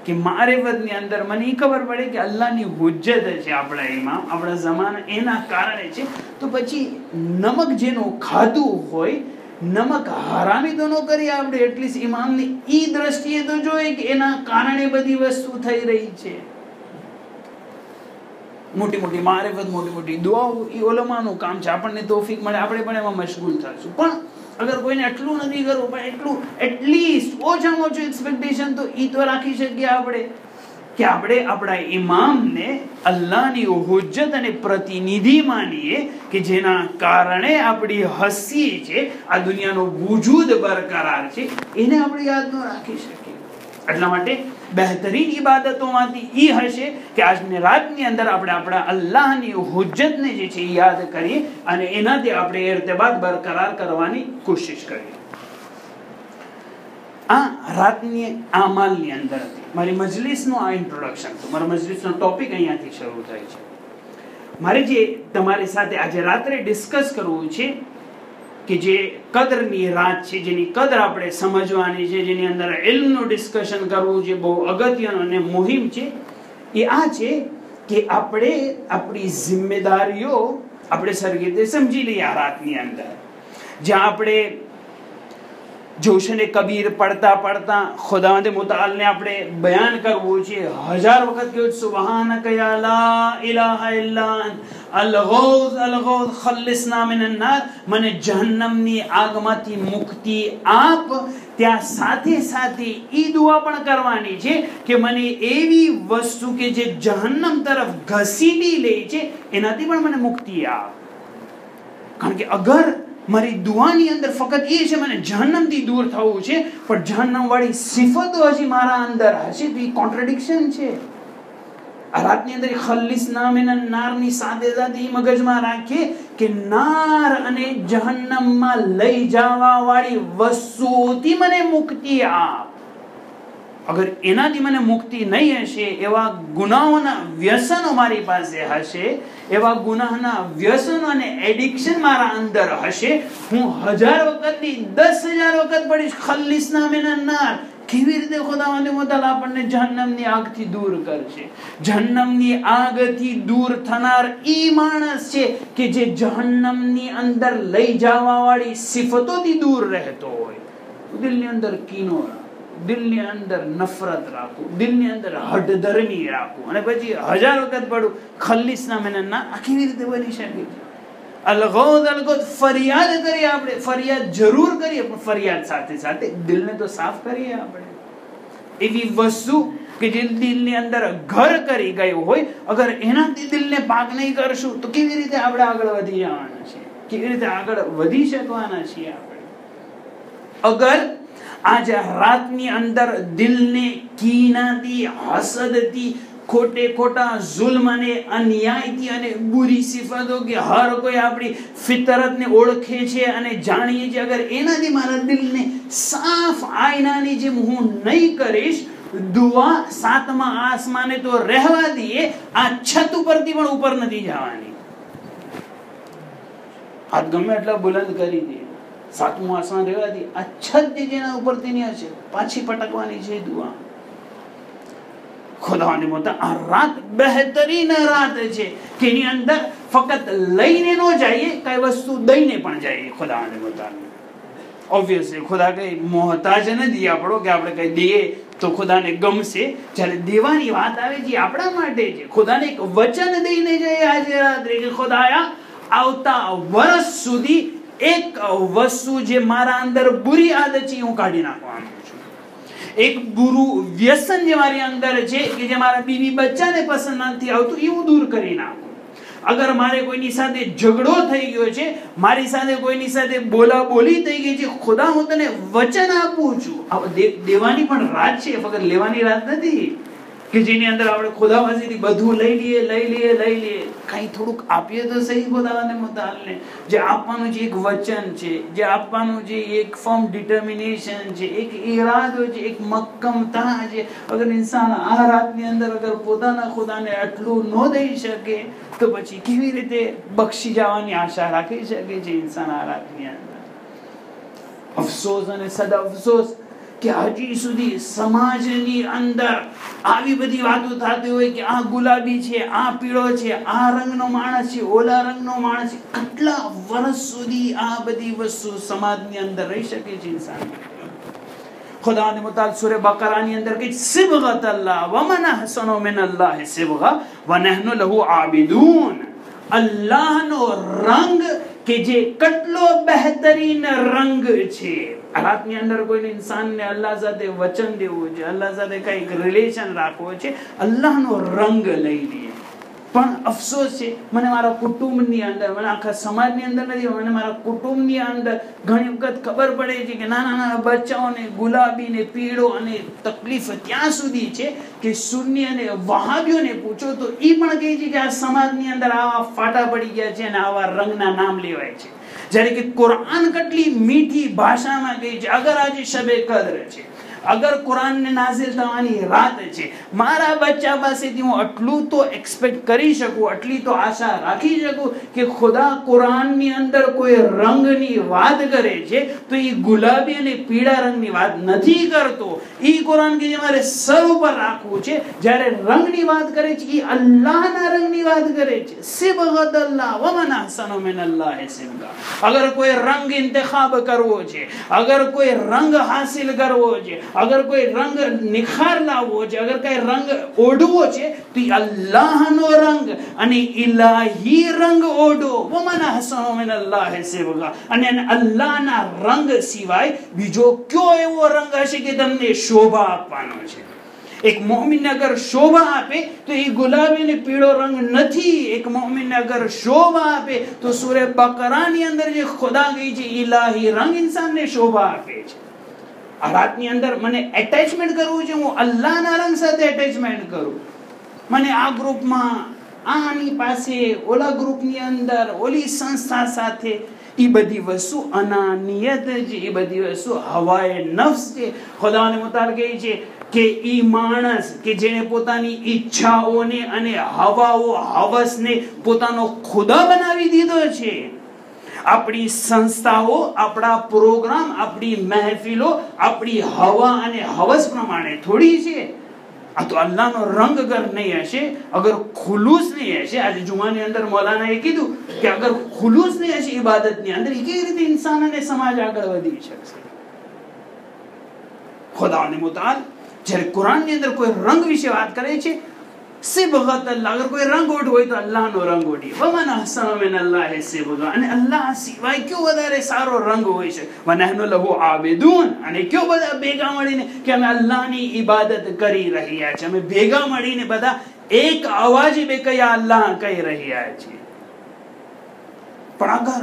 કે મારિફતની અંદર મને એ ખબર પડે કે અલ્લાહની હુજ્જત છે આપણા ઇમામ, આપણા જમાના એના કારણે છે, તો પછી નમક જેનું ખાધું હોય, નમક હરામી તો ન કરીએ આપણે, એટલીસ્ટ ઇમામની ઈ દ્રષ્ટિએ તો જોઈએ કે એના કારણે બધી વસ્તુ થઈ રહી છે. મોટી મોટી મારિફત, મોટી મોટી દુઆઓ એ ઉલમાનું કામ છે. આપણને તૌફીક મળે આપણે પણ એમાં મશગુલ થશું. પણ અગર કોઈને એટલું નથી કરવું, પણ એટલું એટલીસ્ટ ઓછામાં ઓછું એક્સપેક્ટેશન તો ઈ તો રાખી શકીએ આપણે કે આપણે આપણા ઇમામને અલ્લાહની હુજ્જત અને પ્રતિનિધિ માનીએ કે જેના કારણે આપણી હસી છે, આ દુનિયાનો વજૂદ બરકરાર છે, એને આપણે યાદ ન રાખી શકીએ. એટલા માટે બહેતરીન ઇબાદતોમાંથી ઈ હશે કે આજની રાતની અંદર આપણે આપણા અલ્લાહની હુજ્જતને જે છે યાદ કરીએ અને એનાથી આપણે ઇર્તિબાત બરકરાર કરવાની કોશિશ કરીએ. આ રાતની આમાલની અંદર હતી. મારી મજલિસનું આ ઇન્ટ્રોડક્શન હતું. મારા મજલિસનો ટોપિક અહીંયાથી શરૂ થાય છે. મારે જે તમારી સાથે આજે રાત્રે ડિસ્કસ કરવું છે કે જે કદરની રાત છે, જેની કદર આપણે સમજવાની છે, જેની અંદર ઇલ્મનું ડિસ્કશન કરવું છે, બહુ અગત્યનું અને મુહિમ છે, એ આ છે કે આપણે આપણી જિમ્મેદારીઓ આપણે સરખી રીતે સમજી લઈએ. આ રાતની અંદર જ્યાં આપણે જોશે ને કબીર પડતા પડતા ખુદાવંદ મુતઆલને આપણે બયાન કરવું છે, 1000 વખત કહ્યું સુબહાનકા યા લા ઇલાહા ઇલ્લા અંત અલ-ગૌઝ અલ-ગૌઝ ખલ્લિસના મિનન નાર, મને જહન્નમની આગમાંથી મુક્તિ આપ. ત્યાં સાથે સાથે ઈ દુઆ પણ કરવાની છે કે મને એવી વસ્તુ કે જે જહન્નમ તરફ ઘસીટી લે છે એનાથી પણ મને મુક્તિ આપ. કારણ કે અગર મારી દુઆની અંદર ફક્ત એ છે મને જહન્નમથી દૂર થવું છે, પણ જહન્નમ વાળી સિફતો હજી મારા અંદર હશે, તો એ કોન્ટ્રાડિક્શન છે. આ રાતની અંદર ખલ્લિસના મિનન નારની સાથે સાથે એ મગજમાં રાખીએ કે નાર અને જહન્નમમાં લઈ જવા વાળી વસ્તુઓથી મને મુક્તિ આપ. અગર એનાથી મને મુક્તિ નહીં હશે, એવા ગુનાહોના વ્યસનો મારી પાસે હશે, એવા ગુનાહના વ્યસનો અને એડિક્શન મારા અંદર હશે, હું 1000 વખતની 10,000 વખત પડીશ ખલ્લિસના મિનન નાર. કેવી રીતે ખુદાવંદ મુતઆલ આપણને જહન્નમની આગથી દૂર કરશે? જહન્નમની આગથી દૂર થનાર ઈ માણસ છે કે જે જહન્નમની અંદર લઈ જવા વાળી સિફતોથી દૂર રહેતો હોય. દિલની અંદર કીનો રાખો, દિલની અંદર નફરત રાખો, દિલની અંદર હઠધર્મી રાખો, અને પછી 1000 વખત પડું ખલ્લિસના મિનન નાર. આ કેવી રીતે બની શકે છે? અલગોદ અલગોદ ફરિયાદ કરીએ, આપણે ફરિયાદ જરૂર કરીએ, પણ ફરિયાદ સાથે સાથે દિલને તો સાફ કરીએ. આપણે એવી વસ્તુ કે જે દિલની અંદર ઘર કરી ગયું હોય, અગર એનાથી દિલને પાક નહીં કરશું તો કેવી રીતે આપણે આગળ વધી જવાના છે? કેવી રીતે આગળ વધી શકવાના છીએ આપણે? અગર આજે રાતની અંદર દિલને કીનાથી, હસદથી, ખોટે ખોટા જુલ્મ અને અન્યાયથી અને બુરી સિફતો કે હર કોઈ આપણી ફિતરતને ઓળખે છે અને જાણીએ છે, અગર એનાથી મારા દિલને સાફ આયનાની જેમ હું નહીં કરીશ, દુઆ 7મા આસમાને તો રહેવા દઈએ, આ છત ઉપરથી પણ ઉપર નથી જવાની. હાથ ગમે એટલા બુલંદ કરી દે, 7મું આસમાન રહેવા દઈએ, આ છત જેના ઉપરથી નહીં હશે, પાછી પટકવાની છે દુઆ. ખુદાવંદ મુતઆલ આ રાત બહેતરીન રાત છે કે એની અંદર ફક્ત લઈને ન જઈએ, કઈ વસ્તુ દઈને પણ જઈએ. ખુદાવંદ મુતઆલ ઓબ્વિયસલી ખુદા કઈ મોહતાજ નથી આપણો કે આપણે કઈ દઈએ તો ખુદાને ગમશે. જ્યારે દેવાની વાત આવે છે આપણા માટે છે. ખુદાને એક વચન દઈને જઈએ આજે રાત્રે કે ખુદાયા આવતા વર્ષ સુધી એક વસ્તુ જે મારા અંદર બુરી આદત છે હું કાઢી નાખવાનું છું. એક બુરું વ્યસન જે મારી અંદર છે કે જે મારા બીવી બચ્ચાને પસંદ નથી આવતું, એવું દૂર કરી નાખું. અગર મારે કોઈની સાથે ઝઘડો થઈ ગયો છે, મારી સાથે કોઈની સાથે બોલાબોલી થઈ ગઈ છે, ખુદા હું તને વચન આપું છું. દેવાની પણ રાત છે, ફક્ત લેવાની રાત નથી કે જેની અંદર આપણે ખુદા પાસેથી બધું લઈ લઈએ. કઈ થોડુંક આપીએ તો સહી ખુદાને મુતઆલને. જે આપવાનું છે એક વચન છે, જે આપવાનું છે એક ફર્મ ડિટર્મિનેશન છે, એક ઈરાદો છે, એક મક્કમતા છે. અગર ઇન્સાન આ રાતની અંદર અગર પોતાના ખુદાને આટલું ન દઈ શકે તો પછી કેવી રીતે બક્ષી જવાની આશા રાખી શકે છે ઇન્સાન આ રાતની અંદર? અફસોસ અને સદ અફસોસ કે હજી સુધી સમાજની અંદર આવી બધી વાતો થતી હોય કે આ ગુલાબી છે, આ પીળો છે, આ રંગનો માણસ છે, ઓલા રંગનો માણસ છે. કેટલા વર્ષ સુધી આ બધી વસ્તુ સમાજની અંદર રહી શકે છે ઇન્સાન? ખુદાને મુતઆલ સૂરે બકરાની અંદર કે સિબગત અલ્લાહ વ મન અહસનુ મિન અલ્લાહ સિબગા વ નહનુ લહુ આબિદૂન. અલ્લાહનો રંગ કે જે કેટલો બહેતરીન રંગ છે. રાતની અંદર કોઈ ઇન્સાનને અલ્લાહ સાથે વચન દેવું છે, અલ્લાહ સાથે કઈક રિલેશન રાખવો છે, અલ્લાહનો રંગ લઈ લે. પણ અફસોસ છે મને મારા કુટુંબની અંદર, મને આખા સમાજની અંદર નથી, મને મારા કુટુંબની અંદર ઘણી વખત ખબર પડે છે કે નાના બચ્ચાઓને ગુલાબી ને પીળો અને તકલીફ ત્યાં સુધી છે કે સુન્ની અને વહાબીઓને પૂછો તો એ પણ કહે છે કે આ સમાજની અંદર આવા ફાટા પડી ગયા છે અને આવા રંગના નામ લેવાય છે. જ્યારે કે કુરાન કેટલી મીઠી ભાષામાં કહે છે, અગર આજે શબે કદ્ર છે, અગર કુરાનને નાઝિલ થવાની રાત છે, મારા બચ્ચા પાસેથી હું આટલું તો એક્સપેક્ટ કરી શકું, આટલી તો આશા રાખી શકું કે ખુદા કુરાનની અંદર કોઈ રંગની વાત કરે છે તો એ ગુલાબી અને પીળા રંગની વાત નથી કરતો. એ કુરાન કે જે મારે સર ઉપર રાખવું છે, જ્યારે રંગની વાત કરે છે એ અલ્લાહના રંગની વાત કરે છે. સિબગત અલ્લાહ વ મન અહસનુ મિન અલ્લાહ સિબગા. અગર કોઈ રંગ ઇંતખાબ કરવો છે, અગર કોઈ રંગ હાસિલ કરવો છે, અગર કોઈ રંગ નિખાર લાવવો છે, અગર કઈ રંગ ઓઢવો છે તો અલ્લાહનો રંગ અને ઇલાહી રંગ ઓઢો. વ મન અહસનુ મિન અલ્લાહ સિબગા. અને અલ્લાહના રંગ સિવાય બીજો કયો એવો રંગ હશે કે તમને શોભા આપવાનો છે? એક મોમિન અગર શોભા આપે તો એ ગુલાબી અને પીળો રંગ નથી. એક મોમિન અગર શોભા આપે તો સૂરે બકરાની અંદર જે ખુદા ગઈ છે ઇલાહી રંગ ઇન્સાનને શોભા આપે છે. આ રાતની અંદર મને એટેચમેન્ટ કરવું છે, હું અલ્લાહના રંગ સાથે એટેચમેન્ટ કરું. મને આ ગ્રુપમાં આની પાસે, ઓલા ગ્રુપની અંદર, ઓલી સંસ્થા સાથે, એ બધી વસ્તુ અનાનિયત છે, એ બધી વસ્તુ હવાએ નફ્સ છે. ખુદાને મુતાલ કહે છે કે ઈ માણસ કે જેને પોતાની ઈચ્છાઓને અને હવાઓ હવસને પોતાનો ખુદા બનાવી દીધો છે. આપણી સંસ્થાઓ, આપણા પ્રોગ્રામ, આપણી મહેફિલો આપણી હવા અને હવસ પ્રમાણે થોડી છે. આ તો અલ્લાહનો રંગ અગર નહીં હશે, અગર ખુલૂસ નહીં હશે, આજે જુમાની અંદર મૌલાનાએ કીધું કે અગર ખુલૂસ નહીં હશે ઇબાદતની અંદર, એ કેવી રીતે ઇન્સાન અને સમાજ આગળ વધી શકશે? ખુદાને મુતાલ જ્યારે કુરાનની અંદર કોઈ રંગ વિશે વાત કરે છે, સિબગત અલ્લાહ, અગર કોઈ રંગ ઓઢવો હોય તો અલ્લાહનો રંગ ઓઢીએ. વમન અહસનુ મિન અલ્લાહ સિબગા. અને અલ્લાહ સિવાય કયો વધારે સારો રંગ હોય છે? વનહનુ લહુ આબિદૂન. અને કયો બધા ભેગા મળીને કે અમે અલ્લાહની ઇબાદત કરી રહ્યા છે, અમે ભેગા મળીને બધા એક અવાજે બે કયા અલ્લાહ કહી રહ્યા છે. પણ અગર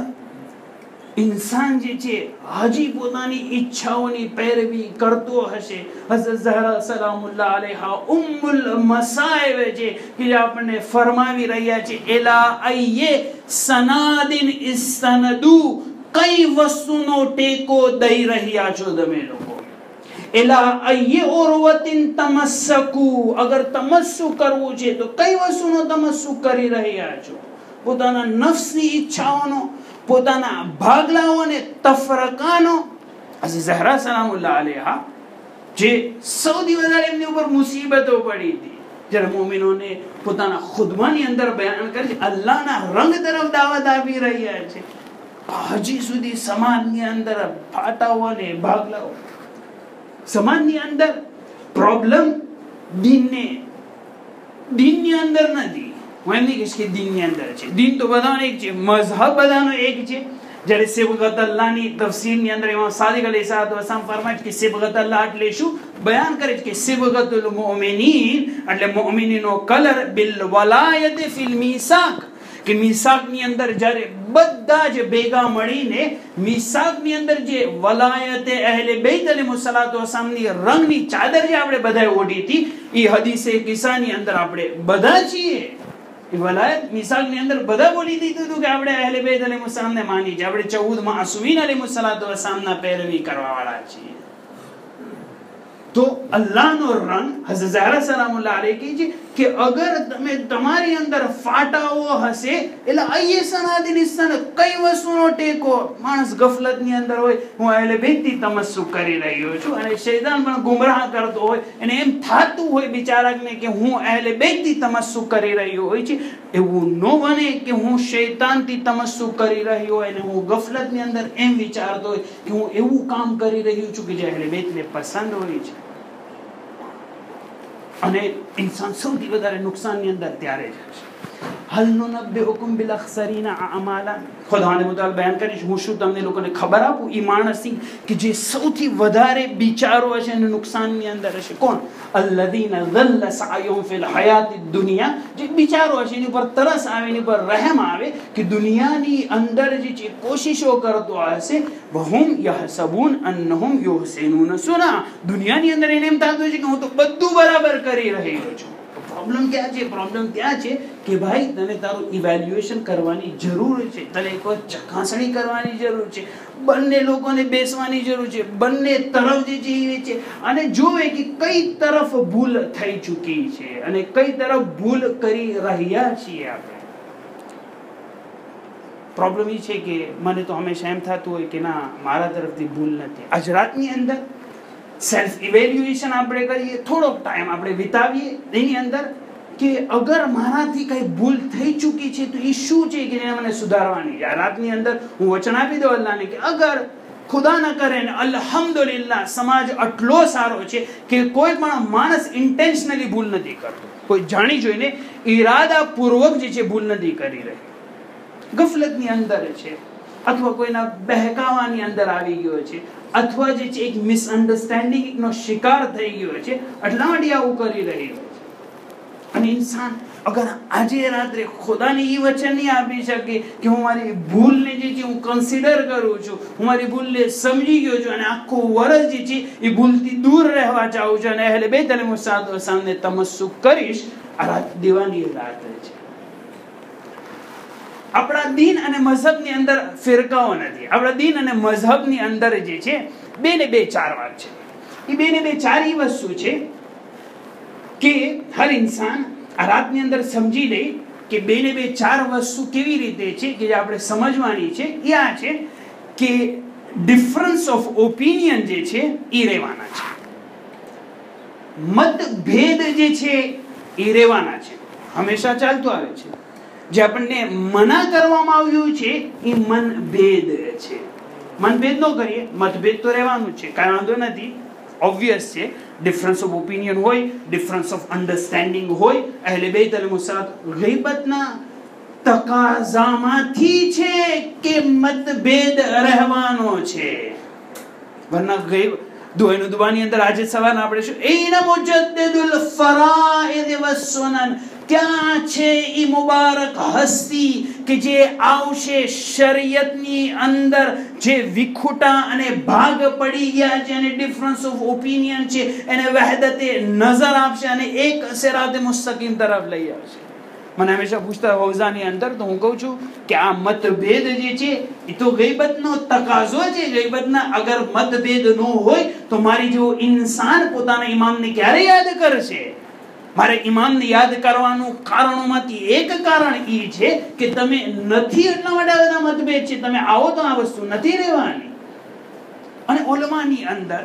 ઇન્સાન જે છે હજી પોતાની ઈચ્છાઓની પેરવી કરતો હશે, હઝરત ઝહરા સલામુલ્લાહ અલૈહા ઉમ્મુલ મસાઇબ છે કે જે આપણને ફરમાવી રહ્યા છે, એલા અયે સનાદિન ઇસ્તનદુ, કઈ વસ્તુનો ટેકો દઈ રહ્યા છો તમે લોકો? એલા અયે ઉરવતિન તમસ્સકુ, અગર તમસ્સુક કરવું છે તો કઈ વસ્તુનો તમસ્સુક કરી રહ્યા છો? પોતાના નફ્સની ઈચ્છાઓનો, પોતાના ભાગલાઓને, તફરકાનો. હઝરત ઝહરા સલામુલ્લાહ અલૈહા જે સૌથી વધારે એમની ઉપર મુસીબતો પડી હતી, જ્યારે મોમિનોને પોતાના ખુદબાની અંદર બયાન કરે છે, અલ્લાહના રંગ તરફ દાવત આપી રહ્યા છે, હજી સુધી સમાજની અંદર ફાટાઓ અને ભાગલાઓ. સમાજની અંદર પ્રોબ્લેમ દીનની અંદર નથી. હું એમ નહીં કહીશ કે દીનની અંદર છે. દીન તો બધાનો એક છે, મઝહબ બધાનો એક છે. જ્યારે સિબગત અલ્લાહની તફસીરની અંદર ઇમામ સાદિક અલૈહિસ્સલામ ફરમાય છે કે સિબગત અલ્લાહ એટલે શું? બયાન કરે છે કે સિબગતુલ મુમિનીન એટલે મુમિનીનો કલર બિલ વલાયત ફિલ મીસાક, કે મીસાકની અંદર જ્યારે બધા જ ભેગા મળીને મીસાકની અંદર જે વલાયત અહેલે બેત અલૈહિસ્સલાતુ વસ્સલામની રંગની ચાદર જે આપણે બધાએ ઓઢી હતી, એ હદીસે કિસ્સાની અંદર આપણે બધા છીએ. વલાયત મિસાકની અંદર બધા બોલી દીધું હતું કે આપણે અહેલે બેત અલૈહિસ્સલામને માની છે, આપણે 14 માસૂમીન અલૈહિસ્સલાતુ વસ્સલામના પેરવી કરવા વાળા છીએ. તો અલ્લાહનો રંગ હઝરત ઝહરા સલામુલ્લાહ અલૈહા કહે છે કે અગર તમે તમારી અંદર ફાટાઓ હશે, એટલે અયે સનાદિન ઇસ્તન, કઈ વસ્તુનો ટેકો? માણસ ગફલતની અંદર હોય, હું અહેલે બેતથી તમસ્સુક કરી રહ્યો છું, અને શૈતાન પણ ગુમરાહ કરતો હોય, અને એમ થાતું હોય બિચારાને કે હું અહેલે બેતથી તમસ્સુક કરી રહ્યો હોય છે. એવું ન બને કે હું શૈતાનથી તમસ્સુક કરી રહ્યો હોય અને હું ગફલતની અંદર એમ વિચારતો હોય કે હું એવું કામ કરી રહ્યો છું કે જે અહેલે બેતને પસંદ હોય છે. અને ઇન્સાન સૌથી વધારે નુકસાનની અંદર ત્યારે જ હશે. હલ નુનબ્બિઉકુમ બિલ અખસરીન અમાલા. ખુદાને મુતાલ બયાન કરીશ, હું શું તમને લોકોને ખબર આપું એ માણસની કે જે સૌથી વધારે બિચારો હશે અને નુકસાનની અંદર હશે? કોણ? અલ્લઝીના ઝલ્લ સઆયુહુમ ફિલ હયાતિદ દુનિયા. જે બિચારો હશે એની પર તરસ આવે, એની પર રહેમ આવે કે દુનિયાની અંદર જે કોશિશો કરતો હશે, વહુમ યહસબૂન અન્નહુમ યુહસિનૂન સુના. દુનિયાની અંદર એને એમ થતું છે કે હું તો બધું બરાબર કરી રહ્યો છું. પ્રોબ્લેમ ક્યાં છે? પ્રોબ્લેમ ત્યાં છે કે ભાઈ તને તારું ઇવેલ્યુએશન કરવાની જરૂર છે, તને એક વાર ચકાસણી કરવાની જરૂર છે, બંને લોકોને બેસવાની જરૂર છે, બંને તરફ જે છે છે અને જોવે કે કઈ તરફ ભૂલ થઈ ચૂકી છે અને કઈ તરફ ભૂલ કરી રહ્યા છીએ આપણે. પ્રોબ્લેમ એ છે કે મને તો હંમેશા એમ થતું હોય કે ના, મારા તરફથી ભૂલ નથી. આજ રાતની અંદર સેલ્ફ ઇવેલ્યુએશન આપણે કરીએ, થોડોક ટાઈમ આપણે વિતાવીએ એની અંદર કે અગર મારાથી કઈ ભૂલ થઈ ચૂકી છે તો એ શું છે કે મને સુધારવાની છે. આ રાતની અંદર હું વચન આપી દઉં અલ્લાહને કે અગર ખુદા ન કરે ને અલ્હમ્દુલિલ્લાહ સમાજ આટલો સારો છે કે કોઈ પણ માણસ ઇન્ટેન્શનલી ભૂલ નથી કરતો, કોઈ જાણી જોઈને ઈરાદાપૂર્વક જે છે ભૂલ નથી કરી રહી, ગફલતની અંદર છે અથવા કોઈના બહેકાવાની અંદર આવી ગયો છે અથવા જે છે એક મિસઅન્ડરસ્ટેન્ડિંગ નો શિકાર થઈ ગયો છે, એટલા માટે આવું કરી રહ્યો છે. અને ઇન્સાન અગર આજે રાત્રે ખુદાને એ વચન નહીં આપી શકે કે હું મારી ભૂલને જે છે હું કન્સિડર કરું છું, હું મારી ભૂલને સમજી ગયો છું અને આખું વર્ષ જે છે એ ભૂલથી દૂર રહેવા ચાહું છું અને અહેલે બેત અલૈહિસ્સલામ સામે તમસ્સુક કરીશ, આ રાત દીવાની રાત છે. આપણા દીન અને મઝહબની અંદર ફિરકાઓ નથી. આપણા દીન અને મઝહબની અંદર જે છે બે ને બે ચાર વાત છે. એ બે ને બે ચાર એ વસ્તુ છે કે હર ઇન્સાન આ રાતની અંદર સમજી લે કે બે ને બે ચાર વસ્તુ કેવી રીતે છે કે જે આપણે સમજવાની છે. એ આ છે કે ડિફરન્સ ઓફ ઓપિનિયન જે છે એ રહેવાના છે, મતભેદ જે છે એ રહેવાના છે, હંમેશા ચાલતું આવે છે. જે આપણને મના કરવામાં આવ્યું છે એ મનભેદ છે. મનભેદ ન કરીએ, મતભેદ તો રહેવાનું છે, કાંઈ વાંધો નથી, ઓબ્વિયસ છે. ડિફરન્સ ઓફ ઓપિનિયન હોય, ડિફરન્સ ઓફ અન્ડરસ્ટેન્ડિંગ હોય, અહેલે બેત અલૈહિસ્સલામ ગીબતના તકાઝામાંથી છે કે મતભેદ રહેવાનો છે. વરના દુઆનો દુબાની અંદર આજે સવારના આપણે શું એના મુજદ્દિદુલ ફરાઇદ વસનન, ક્યાં છે ઈ મુબારક હસ્તી કે જે આવશે શરીયતની અંદર જે વિખુટા અને ભાગ પડી ગયા છે અને ડિફરન્સ ઓફ ઓપિનિયન છે એને વહદતે નઝર આપશે અને એક સિરાત મુસ્તકીમ તરફ લઈ આવશે. મને હંમેશા પૂછતા હૌઝાની અંદર તો હું કહું છું કે આ મતભેદ જે છે એ તો ગઈબતનો તકાઝો છે. ગઈબતના અગર મતભેદ ન હોય તો મારી જેવો ઇન્સાન પોતાના ઇમામને ક્યારે યાદ કરશે? મારે ઇમામને યાદ કરવાનું કારણોમાંથી એક કારણ એ છે કે તમે નથી એટલા માટે બધા મતભેદ છે, તમે આવો તો આ વસ્તુ નથી રહેવાની. અને ઉલમાની અંદર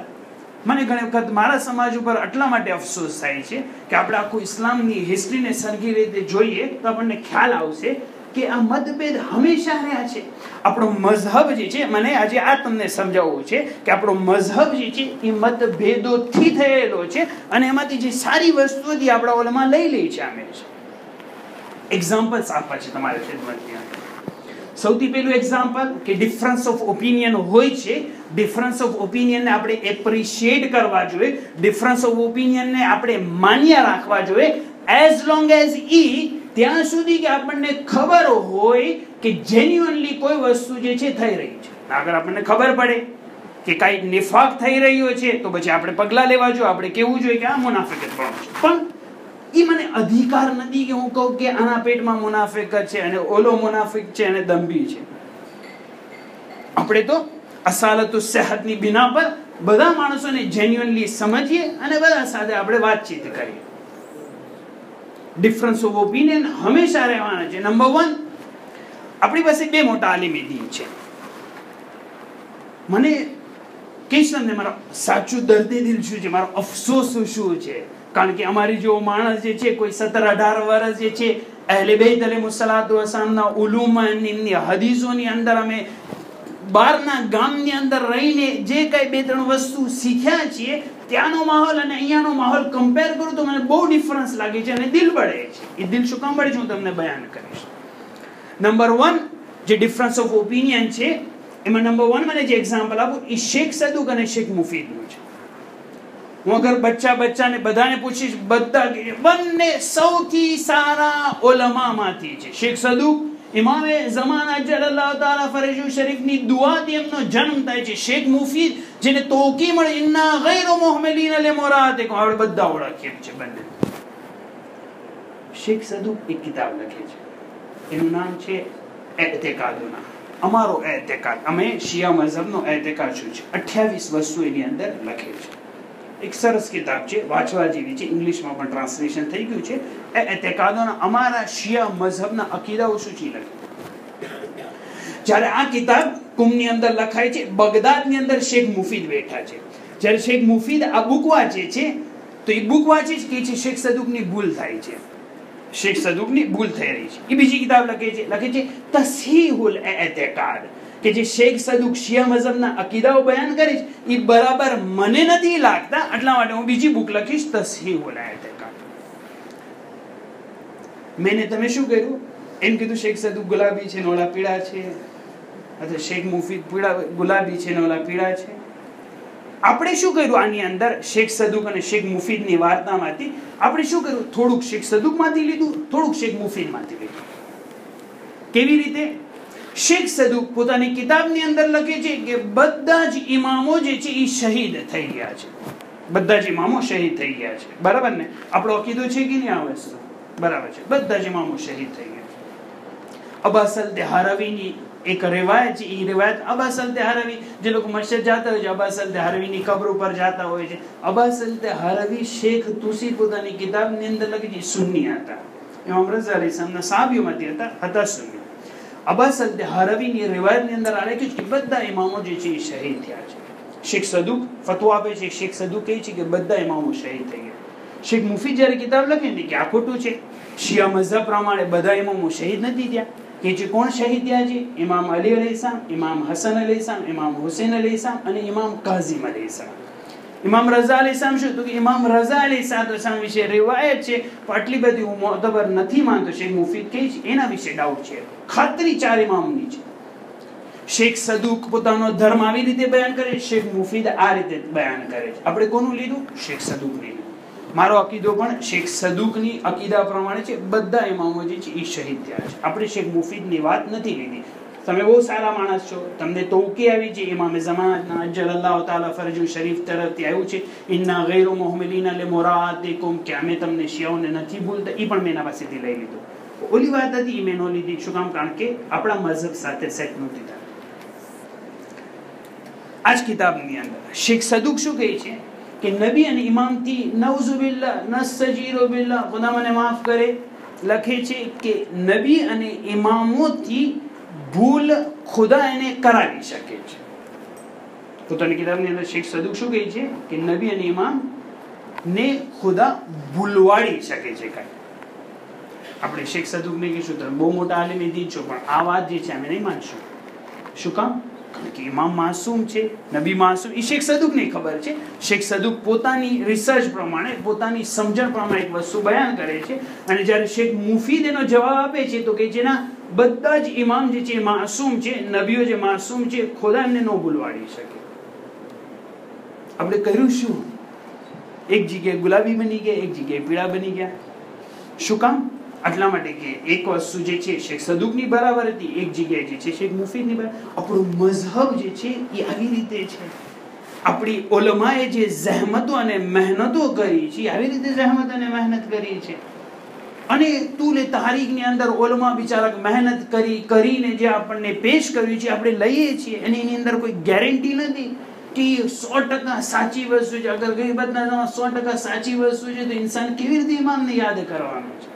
મને ઘણી વખત મારા સમાજ ઉપર એટલા માટે અફસોસ થાય છે કે આપણે આખું ઇસ્લામની હિસ્ટ્રીને સરખી રીતે જોઈએ તો આપણને ખ્યાલ આવશે કે આ મતભેદ હંમેશા રહ્યા છે. આપણો મઝહબ જે છે, મને આજે આ તમને સમજાવવું છે કે આપણો મઝહબ જે છે એ મતભેદોથી થયેલો છે અને એમાંથી જે સારી વસ્તુઓ હતી આપણા ઓલમાં લઈ લે છે. હંમેશા એક્ઝામ્પલ્સ આપવા છે તમારી ખિદમતની અંદર. સૌથી પહેલું એક્ઝામ્પલ કે ડિફરન્સ ઓફ ઓપિનિયન હોય છે, ડિફરન્સ ઓફ ઓપિનિયનને આપણે એપ્રિશિએટ કરવા જોઈએ, ડિફરન્સ ઓફ ઓપિનિયનને આપણે માન્ય રાખવા જોઈએ એઝ લોંગ એઝ ત્યાં સુધી કે આપણને ખબર હોય કે જેન્યુઅનલી કોઈ વસ્તુ જે છે થઈ રહી છે. અગર આપણને ખબર પડે કે કાંઈ નિફાક થઈ રહ્યો છે તો પછી આપણે પગલાં લેવા જોઈએ, આપણે કહેવું જોઈએ કે આ મુનાફિકત પણ છે. પણ એ મને અધિકાર નથી કે હું કહું કે આના પેટમાં મુનાફિકત છે અને ઓલો મુનાફિક છે અને દંભી છે. આપણે તો અસાલતુ સેહતની બિના પર બધા માણસોને જેન્યુઅનલી સમજીએ અને બધા સાથે આપણે વાતચીત કરીએ. ડિફરન્સ ઓફ ઓપિનિયન હંમેશા રહેવાના છે. નંબર 1, આપણી પાસે બે મોટા આલિમી દીન છે. મને કહીશ તમને મારો સાચું દર્દી દિલ શું છે, મારો અફસોસ શું છે. કારણ કે અમારી જેવો માણસ જે છે કોઈ 17-18 વર્ષ જે છે અહેલે બેત અલૈહિસ્સલામના ઉલુમ એમની હદીસોની અંદર અમે બહારના ગામની અંદર રહીને જે કઈ 2-3 વસ્તુ શીખ્યા છીએ ત્યાંનો માહોલ અને અહીંયાનો માહોલ કમ્પેર કરું તો મને બહુ ડિફરન્સ લાગે છે અને દિલ બળે છે. એ દિલ શું કામ બળે છે હું તમને બયાન કરીશ. નંબર 1 જે ડિફરન્સ ઓફ ઓપિનિયન છે એમાં નંબર 1 મને જે એક્ઝામ્પલ આપું એ શેખ સદુક અને શેખ મુફીદનું છે. હું અગર બચ્ચાને બધાને પૂછીશ, બધા બંને સૌથી સારા ઉલમામાંથી છે. શેખ સદુક ઇમામે ઝમાના જલ્લલ્લાહુ તઆલા ફરજુ શરીફની દુઆથી એમનો જન્મ થાય છે. શેખ મુફીદ જેને તોકી મળે ઇન્ના ગૈરુ મુહમિલીન લિમુરાતિકુમ, આપણે બધા ઓળખીએ છે બંને. શેખ સદુક એક કિતાબ લખે છે, એનું નામ છે એતેકાદુના, અમારો એતેકાદ, અમે શિયા મઝહબનો એતેકાદ શું છે. 28 વસ્તુ એની અંદર લખે છે. એક સરસ કિતાબ છે, વાંચવા જેવી છે, ઇંગ્લિશમાં પણ ટ્રાન્સલેશન થઈ ગયું છે. એતેકાદુના, અમારા શિયા મઝહબના અકીદાઓ શું છે લખે. જ્યારે આ કિતાબ કુમની અંદર લખાય છે, બગદાદની અંદર શેખ મુફીદ બેઠા છે. જ્યારે શેખ મુફીદ આ બુક વાંચે છે તો એ બુક વાંચે છે કે શેખ સદુકની ભૂલ થાય છે, શેખ સદુકની ભૂલ થઈ રહી છે. એ બીજી કિતાબ લખે છે તસ્હીહુલ એતેકાદ, કે જે શેખ સદુક શિયા મઝહબના અકીદાઓ બયાન કરે છે એ બરાબર મને નથી લાગતા, એટલા માટે હું બીજી બુક લખીશ તસ્હીહુલ એતેકાદ. મેને તમે શું કર્યું, એમ કીધું શેખ સદુક ગુલાબી છે ને ઓલા પીળા છે, અથવા શેખ મુફીદ ગુલાબી છે ને ઓલા પીળા છે. આપણે શું કર્યું આની અંદર, શેખ સદુક અને શેખ મુફીદની વાર્તામાંથી આપણે શું કર્યું, થોડુંક શેખ સદુકમાંથી લીધું, થોડુંક શેખ મુફીદમાંથી લીધું. કેવી રીતે? શેખ સદુક પોતાની કિતાબની અંદર લખે છે કે બધા જ ઇમામો જે છે એ શહીદ થઈ ગયા છે, બધા જ ઇમામો શહીદ થઈ ગયા છે. બરાબર ને? આપણો અકીદો છે કે નહીં આ વસ્તુ? બરાબર છે, બધા જ ઇમામો શહીદ થઈ ગયા. અબાસલ દહારવીની એક રિવાયત છે, એ રિવાયત અબાસલ દહારવી, જે લોકો મસ્જિદ જાતા હોય છે અબાસલ દહારવીની કબ્ર ઉપર જાતા હોય છે. અબાસલ દહારવી શેખ તુસી પોતાની કિતાબની અંદર લખી છે સુન્ની હતા, ઇમામ રઝા અલૈહિસ સલામના સાહબીઓમાંથી હતા સુન્ની. અબાસલ દહારવીની રિવાયતની અંદર આ લખ્યું છે કે બધા ઇમામો જે છે એ શહીદ થયા છે. શેખ સદુક ફતવા આપે છે, શેખ સદુક કહે છે કે બધા ઇમામો શહીદ થઈ ગયા. શેખ મુફીદ જ્યારે કિતાબ લખે ને કે આ ખોટું છે, શિયા મઝહબ પ્રમાણે બધા ઇમામો શહીદ નથી થયા. કે જે કોણ શહીદ થયા છે? ઇમામ અલી અલૈહિસ્સલામ, ઇમામ હસન અલૈહિસ્સલામ, ઇમામ હુસૈન અલૈહિસ્સલામ અને ઇમામ કાઝિમ અલૈહિસ્સલામ. ઇમામ રઝા અલૈહિસ્સલામ શું? તો કે ઇમામ રઝા અલૈહિસ્સલામ વિશે રિવાયત છે, પણ આટલી બધી હું મોતબર નથી માનતો. શેખ મુફીદ કહે છે એના વિશે ડાઉટ છે, ખાતરી 4 ઇમામની છે. શેખ સદુક પોતાનો ધર્મ આવી રીતે બયાન કરે, શેખ મુફીદ આ રીતે બયાન કરે છે. આપણે કોનું લીધું? શેખ સદુકની લીધું. મારો અકીદો પણ શેખ સદુકની અકીદા પ્રમાણે છે, બધા ઇમામો જે છે એ શહીદ થયા છે. આપણે શેખ મુફીદની વાત નથી લીધી. તમે બહુ સારા માણસ છો, તમને તોકી આવી છે, ઇમામ ઝમાના અજલલ્લાહુ તાલા ફરજુ શરીફ તરફથી આવ્યું છે ઇન્ના ગૈરુ મુહમિલીના લિમુરાતિકુમ, કે અમે તમને શિયાઓને નથી ભૂલતા. એ પણ મેં એના પાસેથી લઈ લીધું. ઓલી વાત હતી એ મેં ન લીધી. શું કામ? કારણ કે આપણા મઝહબ સાથે સેટ નહોતી થતી. આ જ કિતાબની અંદર શેખ સદુક શું કહે છે કે નબી અને ઇમામથી નવઝુબિલ્લાહ નસ્તજીરો બિલ્લાહ, ખુદા મને માફ કરે, લખે છે કે નબી અને ઇમામોથી ભૂલ ખુદા એને કરાવી શકે છે. પોતાની કિતાબની અંદર શેખ સદુક શું કહે છે કે નબી અને ઇમામ ને ખુદા ભૂલવાડી શકે છે કાંઈ. આપણે શેખ સદુકને કહીશું તો બહુ મોટા આલિમે દી છો, પણ આ વાત જે છે અમે નહીં માનશું. શું કામ? કારણ કે ઇમામ માસૂમ છે, નબી માસૂમ. એ શેખ સદુકને ખબર છે. શેખ સદુક પોતાની રિસર્ચ પ્રમાણે, પોતાની સમજણ પ્રમાણે એક વસ્તુ બયાન કરે છે, અને જ્યારે શેખ મુફીદ એનો જવાબ આપે છે તો કે જેના બધા જ ઇમામ જે છે માસૂમ છે, નબીઓ જે માસૂમ છે, ખુદા એમને ન ભૂલવાડી શકે. આપણે કર્યું શું? એક જગ્યાએ ગુલાબી બની ગયા, એક જગ્યાએ પીળા બની ગયા. શું કામ? આટલા માટે કે એક વસ્તુ જે છે શેખ સદુકની બરાબર હતી, એક જગ્યાએ જે છે શેખ મુફીદની બરાબર. આપણું મઝહબ જે છે એ આવી રીતે છે. આપણી ઉલમાએ જે જહેમતો અને મહેનતો કરી છે, આવી રીતે જહેમત અને મહેનત કરી છે. અને તુલે તારીખની અંદર ઉલમા બિચારા મહેનત કરીને જે આપણને પેશ કર્યું છે આપણે લઈએ છીએ, અને એની અંદર કોઈ ગેરંટી નથી કે 100% સાચી વસ્તુ છે. અગર ગઈબતના 100% સાચી વસ્તુ છે તો ઇન્સાન કેવી રીતે ઇમામને યાદ કરવાનો છે?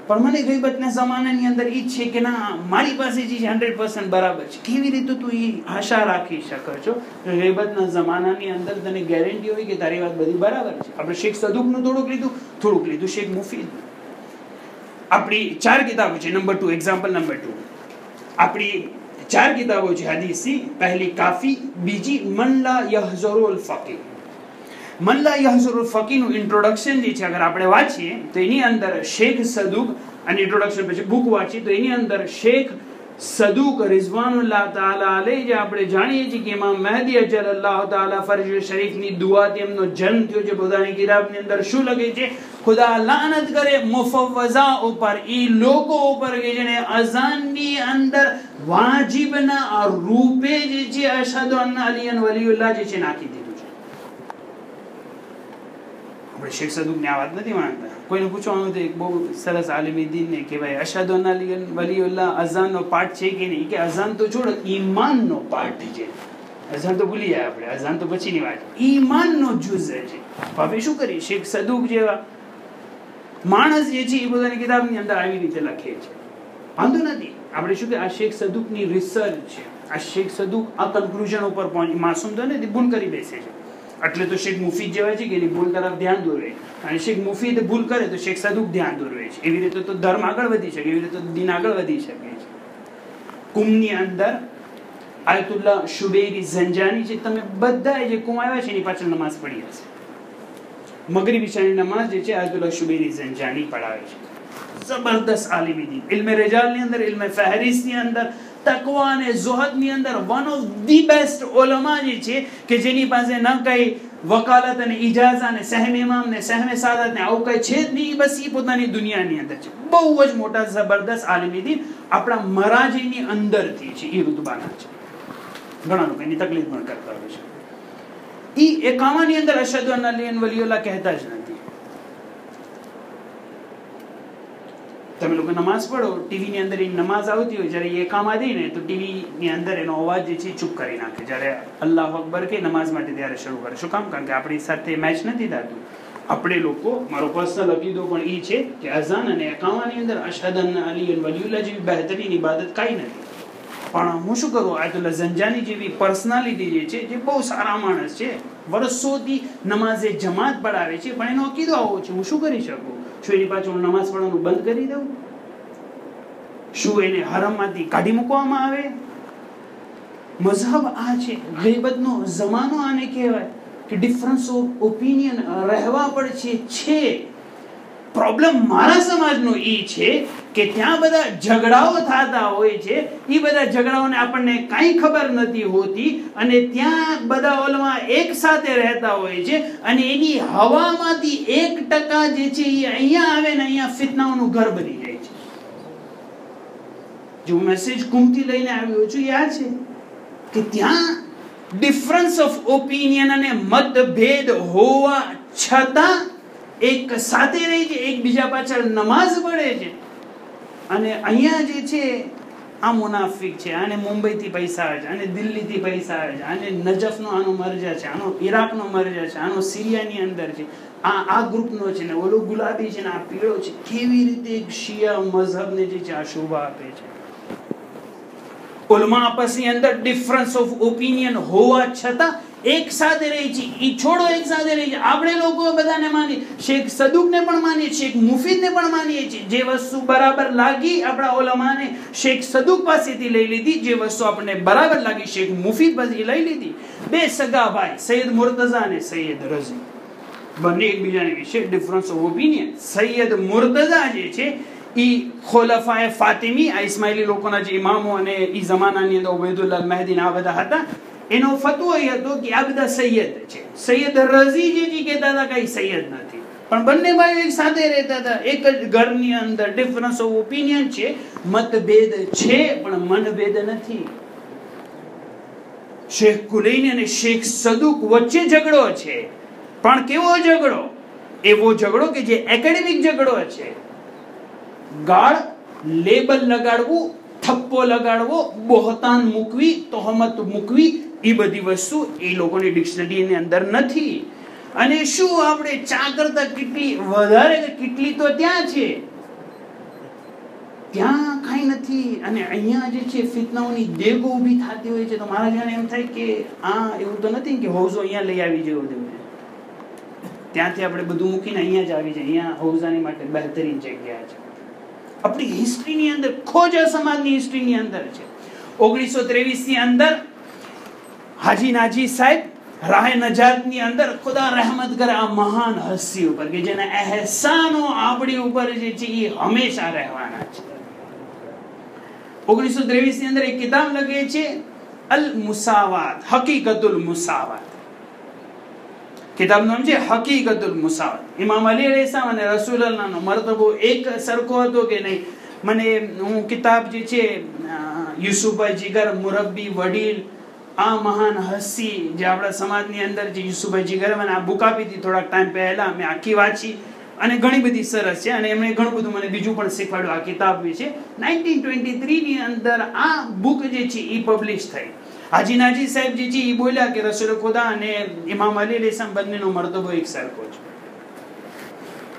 પણ મને ગઈબતના જમાનાની અંદર એ છે કે ના, મારી પાસે જે 100% બરાબર છે. કેવી રીતે તું એ આશા રાખી શકો છો? ગઈબતના જમાનાની અંદર તને ગેરંટી હોય કે તારી વાત બધી બરાબર છે. આપણે શેખ સદુકનું થોડુંક લીધું શેખ મુફીદ. આપણી 4 કિતાબો છે. નંબર 2, એક્ઝામ્પલ નંબર 2, આપણી 4 કિતાબો છે હદીસી. પહેલી કાફી, બીજી મન લા યહઝરુલ ફકીહ. મન લા યહઝરુલ ફકીહ નું ઇન્ટ્રોડક્શન જે છે અગર આપણે વાંચીએ તો એની અંદર શેખ સદુક, અને ઇન્ટ્રોડક્શન પછી બુક વાંચીએ તો એની અંદર શેખ સદુક રિઝવાનુલ્લાહ તાલા અલૈહ, જે આપણે જાણીએ છીએ કે ઇમામ મહદી અજલલ્લાહુ તાલા ફરજ શરીફની દુઆથી એમનો જન્મ થયો છે. પોતાની કિતાબની અંદર શું લખે છે? ખુદા લાનત કરે મુફવ્વઝા ઉપર, એ લોકો ઉપર કે જેને અઝાનની અંદર વાજિબના રૂપે જે છે અશહદુ અન્ના અલીયન વલીયુલ્લાહ જે છે નાખી દીધું છે. આપણે શેખ સદુકની આ વાત નથી માનતા. કોઈને પૂછવાનું હતું એક બહુ સરસ આલિમ દીનને કે ભાઈ અશહદુ અન્ના વલીયુલ્લાહ અઝાનનો પાઠ છે કે નહીં, કે અઝાન તો છોડો, ઈમાનનો પાઠ છે. અઝાન તો ભૂલી જાય આપણે, અઝાન તો પછીની વાત, ઈમાનનો જુઝ છે. હવે શું કરીએ, શેખ સદુક જેવા માણસ જે છે એ પોતાની કિતાબની અંદર આવી રીતે લખે છે. વાંધો નથી, આપણે શું કે આ શેખ સદુકની રિસર્ચ છે, આ શેખ સદુક આ કન્ક્લુઝન ઉપર પહોંચી, માસૂમ તો નથી, ભૂલ કરી બેસે છે. એટલે તો શેખ મુફીદ જેવા છે કે એની ભૂલ તરફ ધ્યાન દોરવે, અને શેખ મુફીદ ભૂલ કરે તો શેખ સદુક ધ્યાન દોરવે છે. એવી રીતે તો ધર્મ આગળ વધી શકે, એવી રીતે તો દીન આગળ વધી શકે છે. કુમની અંદર આયતુલ્લાહ શુબૈરી ઝંજાની છે, તમે બધા જે કુમ આવ્યા છે એની પાછળ નમાઝ પડી હશે. મગરિબ ઈશાની નમાઝ જે છે આયતુલ્લાહ શુબૈરી ઝંજાની પઢાવે છે. જબરદસ્ત આલિમી દીન, ઇલ્મે રિજાલની અંદર, ઇલ્મે ફહેરિસ્તની અંદર, તકવા અને ઝુહદની અંદર one of the best Ulama જે છે કે જેની પાસે ન કઈ વકાલત અને ઇજાઝા ને સહેમ ઇમામ ને સહેમ સાદત ને આવું કઈ છે જ નહીં, બસ એ પોતાની દુનિયાની અંદર છે. બહુ જ મોટા જબરદસ્ત આલિમી દીન આપણા મરાજીની અંદરથી છે, એ રુતબાના છે. ઘણા લોકો એની તકલીફ પણ કરતા હોય છે. એ એકામાની અંદર અશહદુ અન્ના વલીયુલ્લાહ કહેતા જ નથી. તમે લોકો નમાઝ પઢો, ટીવી ની અંદર નમાઝ આવતી હોય, જયારે એકામા દે ને તો ટીવી ની અંદર એનો અવાજ જે છે ચૂપ કરી નાખે. જયારે અલ્લાહ અકબર કે નમાઝ માટે ત્યારે શરૂ કરે. શું કામ? કારણ કે આપણી સાથે મેચ નથી થતું. આપણે લોકો, મારો પર્સનલ અકીદો પણ એ છે કે અઝાન અને એકામાની અંદર અશહદુ અન્ના અલી વલીયુલ્લાહ જેવી બહેતરીન ઇબાદત કાંઈ નથી. પણ હું શું કરું, આયતુલ્લાહ ઝંજાની જેવી પર્સનાલિટી જે છે, જે બહુ સારા માણસ છે, વર્ષોથી નમાઝે જમાત પડાવે છે, પણ એનો અકીદો આવો છે, હું શું કરી શકું? શું એની પાછળ હું નમાઝ પઢવાનું બંધ કરી દઉં? શું એને હરમમાંથી કાઢી મૂકવામાં આવે? મઝહબ આ છે, ગૈબતનો જમાનો આને કહેવાય કે ડિફરન્સ ઓફ ઓપિનિયન રહેવા પડે છે. પ્રોબ્લેમ મારા સમાજનો એ છે કે ત્યાં બધા ઝઘડાઓ થતા હોય છે, એ બધા ઝઘડાઓને આપણને કાંઈ ખબર નથી હોતી, અને ત્યાં બધા ઓલમાં એક સાથે રહેતા હોય છે, અને એની હવામાંથી 1% જે છે એ અહીંયા આવે ને અહીંયા ફિતનાઓનું ઘર બની જાય છે. જો મેસેજ કુમથી લઈને આવ્યો છું એ આ છે કે ત્યાં ડિફરન્સ ઓફ ઓપિનિયન અને મતભેદ હોવા છતાં એક સાથે રહી છે, એકબીજા પાછળ નમાઝ પડે છે. અને અહીંયા જે છે આ મુનાફિક છે, આને મુંબઈથી પૈસા આવે છે, આને દિલ્હીથી પૈસા આવે છે, આને નજફનો આનો મરજા છે, આનો ઈરાકનો મરજા છે, આનો સિરિયાની અંદર છે, આ ગ્રુપનો છે ને ઓલો ગુલાબી છે ને આ પીળો છે. કેવી રીતે એક શિયા મઝહબને જે છે આ શોભા આપે છે. ઉલમા આપસની અંદર ડિફરન્સ ઓફ ઓપિનિયન હોવા છતાં એક સાથે રહી છે. ઈ છોડો, એક સાથે રહી છે. આપણે લોકો બધાને માનીએ, શેખ સદુકને પણ માનીએ, શેખ મુફીદને પણ માનીએ છીએ. જે વસ્તુ બરાબર લાગી આપણા ઉલમાને શેખ સદુક પાસેથી લઈ લીધી, જે વસ્તુ આપણને બરાબર લાગી શેખ મુફીદ પાસેથી લઈ લીધી. બે સગા ભાઈ સૈયદ મુર્તઝા અને સૈયદ રઝી, બંને એકબીજાને વિશે ડિફરન્સ ઓફ ઓપિનિયન. સૈયદ મુર્તઝા જે છે ઈ ખુલાફાએ ફાતિમી, આ ઇસ્માઇલી લોકોના જે ઇમામો અને ઈ જમાનાની અંદર ઉબૈદુલ્લાહ મહેદી આ બધા હતા, એનો ફતવો એ હતો કે આ બધા સૈયદ છે. સૈયદ રઝી જે કહેતા હતા કઈ સૈયદ નથી, પણ બંને ભાઈઓ એક સાથે રહેતા હતા, એક જ ઘરની અંદર. ડિફરન્સ ઓફ ઓપિનિયન છે, મતભેદ છે, પણ મનભેદ નથી. શેખ કુલૈની અને શેખ સદુક વચ્ચે ઝઘડો છે, પણ કેવો ઝઘડો? એવો ઝઘડો કે જે એકેડેમિક ઝઘડો છે. ગાળ, લેબલ લગાડવું, થપ્પો લગાડવો, બોહતાન મૂકવી, તોહમત મૂકવી, એ બધી વસ્તુ એ લોકોની ડિક્શનરીની અંદર નથી. અને શું આપણે ચા કરતા કેટલી વધારે, કેટલી તો ત્યાં છે, ત્યાં કઈ નથી. અને અહીંયા જે છે ફિતનાઓની દેગો ઊભી થતી હોય છે. તો મારા જાણે એમ થાય કે આ એવું તો નથી કે હૌઝો અહીંયા લઈ આવી જવો જોઈએ, ત્યાંથી આપણે બધું મૂકીને અહીંયા જ આવી જાય. અહીંયા હૌઝાની માટે બહેતરીન જગ્યા છે. આપણી હિસ્ટ્રીની અંદર, ખોજા સમાજની હિસ્ટ્રીની અંદર છે. 1923 ની અંદર હાજી નાજી સાહેબ રાહે નજાતની અંદર ખુદા રહેમત કરે આ મહાન હસ્તી ઉપર કે જેના અહેસાનો આપણી ઉપર જે છે એ હંમેશા રહેવાના છે. 1923 ની અંદર એક કિતાબ લખે છે અલ મુસાવાત, હકીકતુલ મુસાવાત. કિતાબનું નામ છે હકીકતુલ મુસાવાત. ઇમામ અલી અલૈહિસ્સલામ અને રસૂલુલ્લાહનો મરતબો એક સરખો હતો કે નહીં? હું કિતાબ જે છે યુસુફ જીગર મુરબ્બી વડીલ આ મહાન હસ્તી જે આપણા સમાજની અંદર જે યુસુફભાઈ જીગરે મને આ બુક આપી હતી થોડાક ટાઈમ પહેલા, મેં આખી વાંચી અને ઘણી બધી સરસ છે, અને એમણે ઘણું બધું મને બીજું પણ શીખવાડ્યું આ કિતાબ વિશે. 1923 ની અંદર આ બુક જે છે એ પબ્લિશ થઈ. હાજી નાજી સાહેબ જે છે એ બોલ્યા કે રસૂલ ખુદા અને ઇમામ અલી અલૈહિસ્સલામ બંનેનો મર્તબો એક સરખો છે.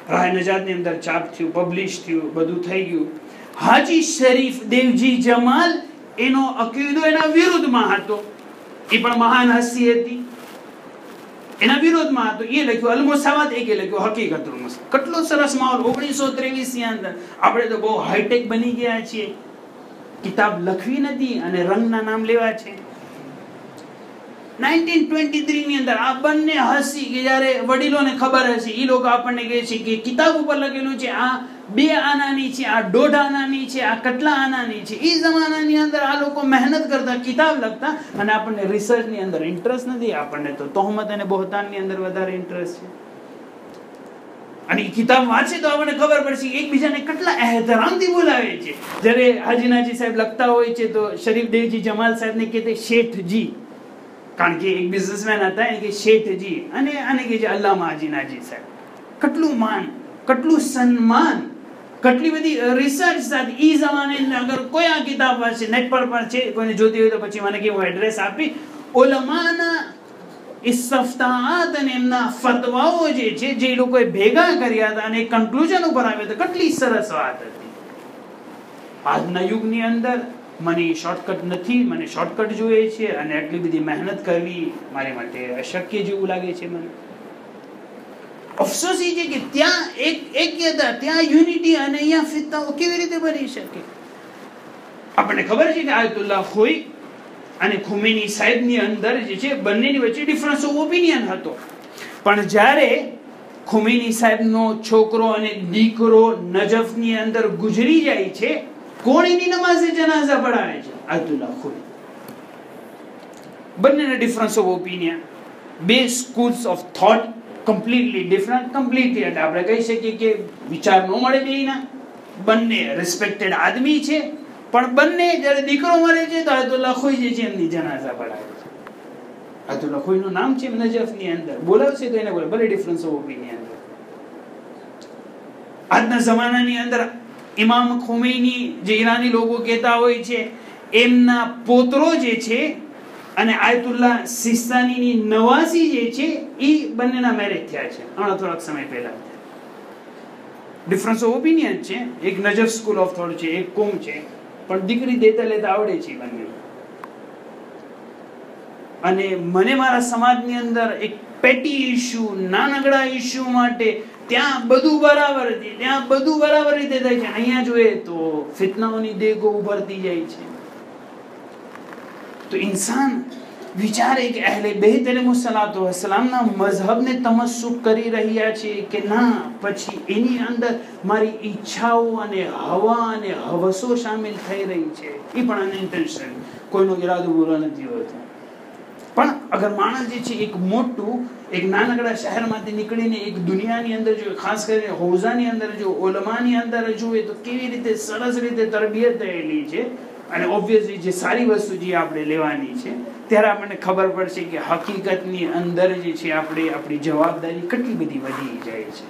રાહ નજાત ની અંદર છાપ થયું, પબ્લિશ થયું, બધું થઈ ગયું. હાજી શરીફ દેવજી જમાલ એનો અકીદો એના વિરુદ્ધમાં હતો, એ પણ મહાન હસ્તી હતી, એના વિરોધમાં હતો. એ લખ્યું અલ મુસાવાત, એક લખ્યું હકીકતુલ મુસાવાત. કેટલો સરસ માહોલ 1923 ની અંદર. આપણે તો બહુ હાઈટેક બની ગયા છીએ, કિતાબ લખવી નથી અને રંગના નામ લેવા છે. 1923 ની અંદર આ બંને હસી કે જ્યારે વડીલોને ખબર હશે, એ લોકો આપણને કહે છે કે કિતાબ ઉપર લખેલું છે આ 2 આનાની છે, આ 1.5 આનાની છે, આ કેટલા આનાની છે. એ જમાનાની અંદર આ લોકો મહેનત કરતા, કિતાબ લખતા, અને આપણને રિસર્ચની અંદર ઇન્ટરેસ્ટ નથી. આપણને તો તહોમત અને બહોતાનની અંદર વધારે ઇન્ટરેસ્ટ છે. અને એ કિતાબ વાંચે તો આપણને ખબર પડશે એકબીજાને કેટલા એહતરામથી બોલાવે છે. જ્યારે હાજી નાજી સાહેબ લખતા હોય છે તો શરીફ દેવજી જમાલ સાહેબને કહેતે શેઠજી, કારણ કે એક બિઝનેસમેન હતા, એને કે શેઠજી, અને આને કે છે અલ્લામા હાજી નાજી સાહેબ. કેટલું માન, કેટલું સન્માન, કેટલી બધી રિસર્ચ સાથે. ઈ જમાને અગર કોઈ આ કિતાબ વાંચે, નેટ પર છે, કોઈને જોતી હોય તો પછી મને કે હું એડ્રેસ આપી. ઉલમાના ઇસ્તફતાઆત અને એમના ફતવાઓ જે છે, જે લોકોએ ભેગા કર્યા હતા અને કન્ક્લુઝન ઉપર આવ્યા હતા, કેટલી સરસ વાત હતી. આજના યુગની અંદર મને શોર્ટકટ નથી, મને શોર્ટકટ જોઈએ છે, અને આટલી બધી મહેનત કરવી મારી માટે અશક્ય જેવું લાગે છે મને. અફસોસ એ છે કે ત્યાં એક્યતા, ત્યાં યુનિટી, અને અહીંયા ફિતનાઓ કેવી રીતે બની શકે. આપણને ખબર છે કે આયતુલ્લાહ ખોઈ અને ખુમેની સાહેબની અંદર જે છે બંનેની વચ્ચે ડિફરન્સ ઓફ ઓપિનિયન હતો. પણ જ્યારે ખુમેની સાહેબનો છોકરો અને દીકરો નજફની અંદર ગુજરી જાય છે, કોણ એની નમાઝે જનાઝા પઢાવે છે? આયતુલ્લાહ ખોઈ. બંનેના difference of opinion, 2 schools of thought, completely different, completely. એટલે આપણે કહી શકીએ કે વિચાર ન મળે બેયના. બંને રિસ્પેક્ટેડ આદમી છે, પણ બંને જ્યારે દીકરો મરે છે તો આયતુલ્લાહ ખોઈ જે છે એમની જનાઝા પઢાવે છે. આયતુલ્લાહ ખોઈનું નામ છે નજફની અંદર, બોલાવશે તો એને બોલે, ભલે ડિફરન્સ ઓફ ઓપિનિયન. આજના જમાનાની અંદર ઇમામ ખોમેની જે ઈરાની લોકો કહેતા હોય છે, એમના પોતરો જે છે અને આયતુલ્લાહ સિસ્તાનીની નવાસી જે છે, એ બંનેના મેરેજ થયા છે હમણાં થોડાક સમય પહેલા. ડિફરન્સ ઓફ ઓપિનિયન છે, એક નજફ સ્કૂલ ઓફ થોટ છે, એક કોમ છે, પણ દીકરી દેતા લેતા આવડે છે બંને. અને મને મારા સમાજની અંદર એક પેટી ઇશ્યુ, નાનકડા ઇશ્યુ માટે ત્યાં બધું બરાબર છે, ત્યાં બધું બરાબર રીતે થાય છે, અહીંયા જોઈએ તો ફિતનાઓની દેગો ઉભરતી જાય છે. તો ઇન્સાન વિચારે કે અહેલે બેત અલૈહિસ્સલાતુ વસ્સલામના મઝહબને તમસ્સુક કરી રહ્યા છે કે ના, પછી એની અંદર મારી ઈચ્છાઓ અને હવા અને હવસો શામિલ થઈ રહી છે. એ પણ અનઇન્ટેન્શનલ, કોઈનો ઈરાદો પૂરો નથી હોતો. પણ અગર માણસ જે છે એક મોટું, એક નાનકડા શહેરમાંથી નીકળીને એક દુનિયાની અંદર જો, ખાસ કરીને હૌઝાની અંદર જો, ઉલમાની અંદર જોઈએ તો કેવી રીતે સરસ રીતે તરબિયત થયેલી છે. અને ઓબ્વિયસલી જે સારી વસ્તુ જે આપણે લેવાની છે, ત્યારે આપણને ખબર પડશે કે હકીકતની અંદર જે છે આપણી જવાબદારી કેટલી બધી વધી જાય છે.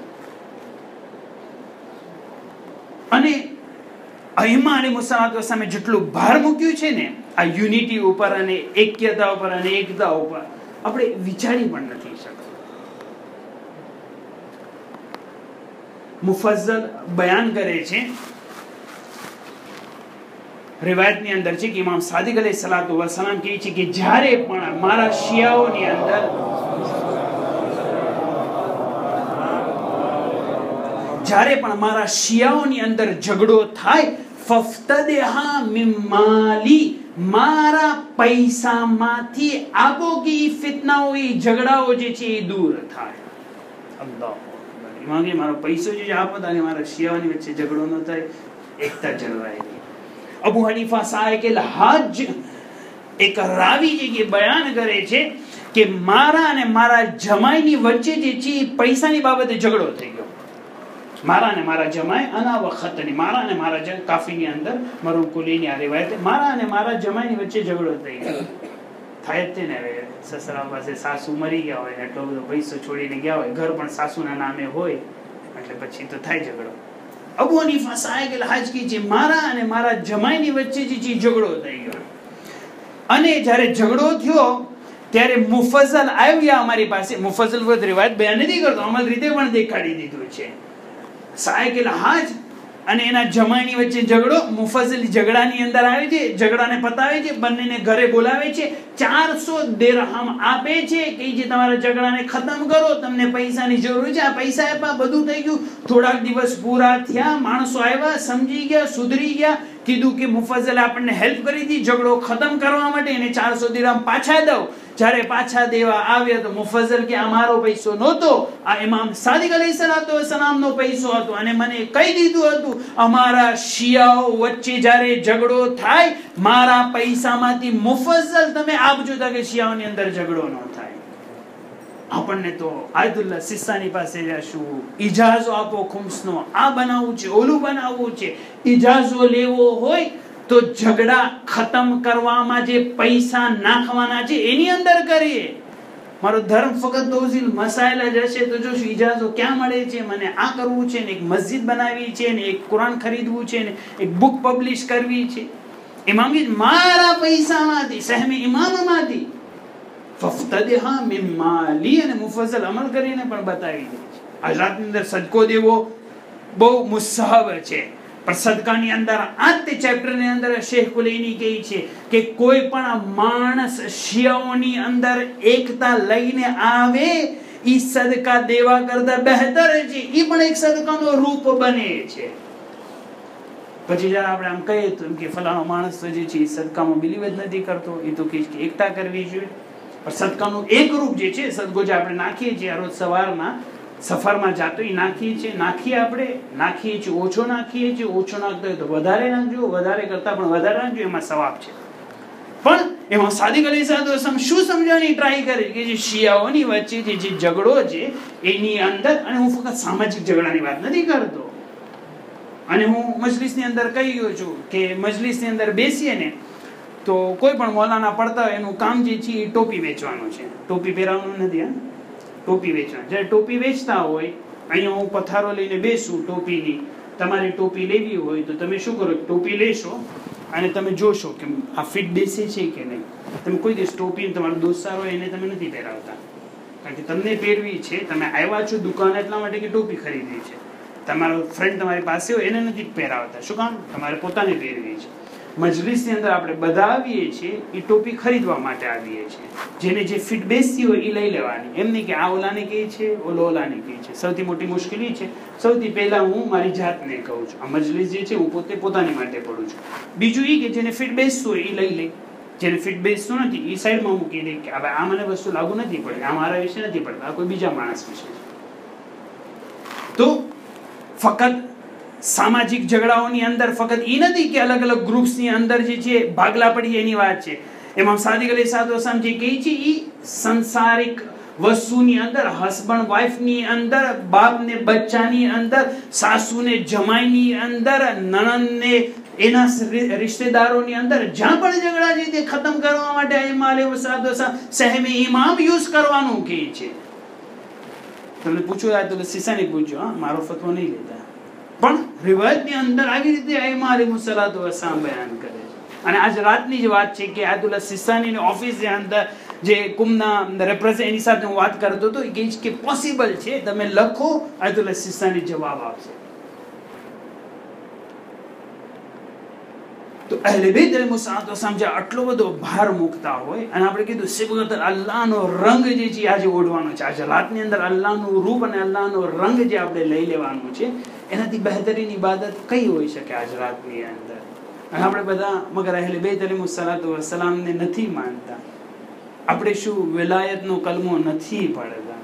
અને અહિમ્મા અલૈહિસ્સલાતુ વસ્સલામે જેટલું ભાર મૂક્યું છે ને આ યુનિટી ઉપર અને એક્યતા ઉપર અને એકતા ઉપર, આપણે વિચારી પણ નથી શકતા. મુફઝ્ઝલ બયાન કરે છે, રિવાયતની અંદર છે કે ઇમામ સાદિક અલૈહિસ્સલાતુ વસ્સલામ કહે છે કે જ્યારે પણ મારા શિયાઓની અંદર ઝઘડો થાય, ફફ્તદહા મિન માલી, મારા પૈસામાંથી આપો કે ઈ ફિતનાઓ, ઈ ઝઘડાઓ જે છે એ દૂર થાય. અલ્લાહ ઇમામ કે મારો પૈસો જે આપો તાને મારા શિયાઓની વચ્ચે ઝઘડો ન થાય, એકતા જળવાય. અબુ હનીફા સાયકલ હાજ એક રાવી જે બયાન કરે છે કે મારા અને મારા જમાઈની વચ્ચે જે છે પૈસાની બાબતે ઝઘડો થઈ ગયો. મારા અને મારા જમાઈ અના વખતની, મારા અને મારા કાફીની અંદર મરુકુલીની આ રિવાયત, મારા અને મારા જમાઈની વચ્ચે ઝઘડો થઈ ગયો. થાય જ છે ને. હવે સસરા પાસે સાસુ મરી ગયા હોય, એટલો બધો પૈસો છોડીને ગયા હોય, ઘર પણ સાસુના નામે હોય, એટલે પછી તો થાય ઝઘડો. અબુ હનીફા સાહેબ હાજ કી મારા અને મારા જમાઈની વચ્ચે જે ઝઘડો થઈ ગયો, અને જ્યારે ઝઘડો થયો ત્યારે મુફઝલ આવ્યા અમારી પાસે. મુફઝલ વખત રિવાયત બયાન નથી કરતો, અમલ રીતે પણ દેખાડી દીધું છે. સાહેબ હાજ અને એના જમાઈની વચ્ચે ઝઘડો. મુફઝલ ઝઘડાની અંદર આવે છે, ઝઘડાને પતાવે છે, બંનેને ઘરે બોલાવે છે, 400 દિરહમ આપે છે કે જે તમારા ઝઘડાને ખતમ કરો, તમને પૈસાની જરૂર છે. આ પૈસા આપ્યા, બધું થઈ ગયું. થોડાક દિવસ પૂરા થયા, માણસો આવ્યા, સમજી ગયા, સુધરી ગયા, કીધું કે મુફઝલ આપણને હેલ્પ કરી દી ઝઘડો ખતમ કરવા માટે, એને 400 દિરહમ પાછા દો. જ્યારે પાછા દેવા આવ્યા તો મુફઝલ કે અમારો પૈસો નહોતો, આ ઇમામ સાદિક અલૈહિસ્સલામનો પૈસો હતો, અને મને કહી દીધું હતું અમારા શિયાઓ વચ્ચે જ્યારે ઝઘડો થાય મારા પૈસામાંથી મુફઝલ તમે આપજો તાકે શિયાઓની અંદર ઝઘડો ન થાય. આપણને તો આયતુલ્લાહ સિસ્તાની પાસે જશું, ઇજાઝો આપો ખુમ્સનો, આ બનાવવું છે, ઓલું બનાવવું છે. ઇજાઝો લેવો હોય તો ઝઘડા ખતમ કરવામાં જે પૈસા નાખવાના છે એની અંદર કરીએ. મારો ધર્મ ફક્ત તોઝીલ મસાઇલ જ હશે તો જો ઇજાઝો ક્યાં મળે છે, મને આ કરવું છે ને, એક મસ્જિદ બનાવવી છે ને, એક કુરાન ખરીદવું છે ને, એક બુક પબ્લિશ કરવી છે. ઇમામ મારા પૈસામાંથી, સહમે ઇમામમાંથી, ફફતદહા મિન માલી, અને મુફઝલ અમલ કરીને પણ બતાવી દે છે. આજની અંદર સદકો દેવો બહુ મુસ્તહબ છે, પણ સદકાની અંદર આ તે ચેપ્ટરની અંદર શેખ કુલૈની કહે છે કે કોઈ પણ માણસ શિયાઓની અંદર એકતા લઈને આવે ઈ સદકા દેવા કરતા બહેતર છે, ઈ પણ એક સદકાનો રૂપ બને છે. પછી જયારે આપણે આમ કહીએ તો કે ફલાણો માણસ તો જે છે સદકામાં બિલીવ જ નથી કરતો, એ તો કે એકતા કરવી જોઈએ. પણ સદકાનું એક રૂપ જે છે, સદકો જે આપણે નાખીએ છીએ રોજ સવારના સફરમાં જાતો એ નાખીએ છીએ, નાખીએ છીએ, ઓછો નાખીએ છીએ, ઓછો નાખતો હોય તો વધારે નાખજો, વધારે કરતા પણ વધારે નાખજો, એમાં સવાબ છે. પણ એમાં સાદિક અલૈહિસ્સલામ શું સમજવાની ટ્રાય કરે કે જે શિયાઓની વચ્ચે જે ઝઘડો છે એની અંદર, અને હું ફક્ત સામાજિક ઝઘડાની વાત નથી કરતો, અને હું મજલિસની અંદર કહી ગયો છું કે મજલિસની અંદર બેસીએ ને તો કોઈ પણ મૌલાના પડતા હોય એનું કામ જે છે એ ટોપી વેચવાનું છે. ટોપી પહેરવાનું નથી, હા, ટોપી વેચવાનું. જ્યારે ટોપી વેચતા હોય, અહીંયા હું પથારો લઈને બેસું ટોપીની, તમારે ટોપી લેવી હોય તો તમે શું કરો, ટોપી લેશો અને તમે જોશો કે આ ફિટ બેસે છે કે નહીં. તમે કોઈ દિવસ ટોપી તમારો દોસ્તાર હોય એને તમે નથી પહેરાવતા, કારણ કે તમને પહેરવી છે, તમે આવ્યા છો દુકાન એટલા માટે કે ટોપી ખરીદવી છે. તમારો ફ્રેન્ડ તમારી પાસે હોય એને નથી પહેરાવતા, શું કામ, તમારે પોતાને પહેરવી છે. મજલિસની અંદર આપણે બધા આવીએ છીએ એ ટોપી ખરીદવા માટે આવીએ છીએ, જેને જે ફિટ બેસતી હોય એ લઈ લેવાની, એમ નહીં કે આ ઓલાને કહે છે, ઓલાને કહે છે. સૌથી મોટી મુશ્કેલી છે, સૌથી પહેલા હું મારી જાતને કહું છું, આ મજલિસ જે છે હું પોતાની માટે પડું છું. બીજું એ કે જેને ફિટ બેસતું હોય એ લઈ લે, જેને ફિટ બેસતું નથી એ સાઈડમાં મૂકી દે કે આ મને વસ્તુ લાગુ નથી પડે, આ મારા વિશે નથી પડતા, આ કોઈ બીજા માણસ વિશે છે. તો ફક્ત સામાજિક ઝઘડાઓની અંદર ફક્ત એ નથી કે અલગ અલગ ગ્રુપ્સની અંદર જે છે ભાગલા પડી એની વાત છે. ઇમામ સાદિક અલૈહિસ્સલામ જે કહે છે એ સંસારિક વસ્તુની અંદર, હસબન્ડ વાઇફની અંદર, બાપને બચ્ચાની અંદર, સાસુને જમાઈની અંદર, નણંદને એના રિશ્તેદારોની અંદર, જ્યાં પણ ઝઘડા છે તે ખતમ કરવા માટે સહેમે ઇમામ યુઝ કરવાનું કહે છે. તમને પૂછો તો સિસાને પૂછજો, હા, મારો ફતવો નહીં લેતા, પણ રિવાયતની અંદર આવી રીતે આઈમા અલૈહિસ્સલામ બયાન કરે છે. અને આજ રાતની જ વાત છે કે આયતુલ્લાહ સિસ્તાનીની ઓફિસની અંદર જે કુમના રેપ્રેઝન્ટ એની સાથે હું વાત કરતો હતો, એ કહે છે કે પોસિબલ છે, તમે લખો, આયતુલ્લાહ સિસ્તાની જવાબ આપશે. તો અહલે બેત અલૈહિસ્સલામ જે આટલો બધો ભાર મૂકતા હોય, અને આપણે કીધું સિબગત અલ્લાહનો રંગ જે છે આજે ઓઢવાનો છે, આજે રાતની અંદર અલ્લાહનું રૂપ અને અલ્લાહનો રંગ જે આપણે લઈ લેવાનું છે, એનાથી બહેતરીન ઇબાદત કઈ હોઈ શકે આજ રાતની અંદર. અને આપણે બધા મગર અહલે બેત અલૈહિસ્સલામને નથી માનતા, આપણે શું વિલાયતનો કલમો નથી પડતા.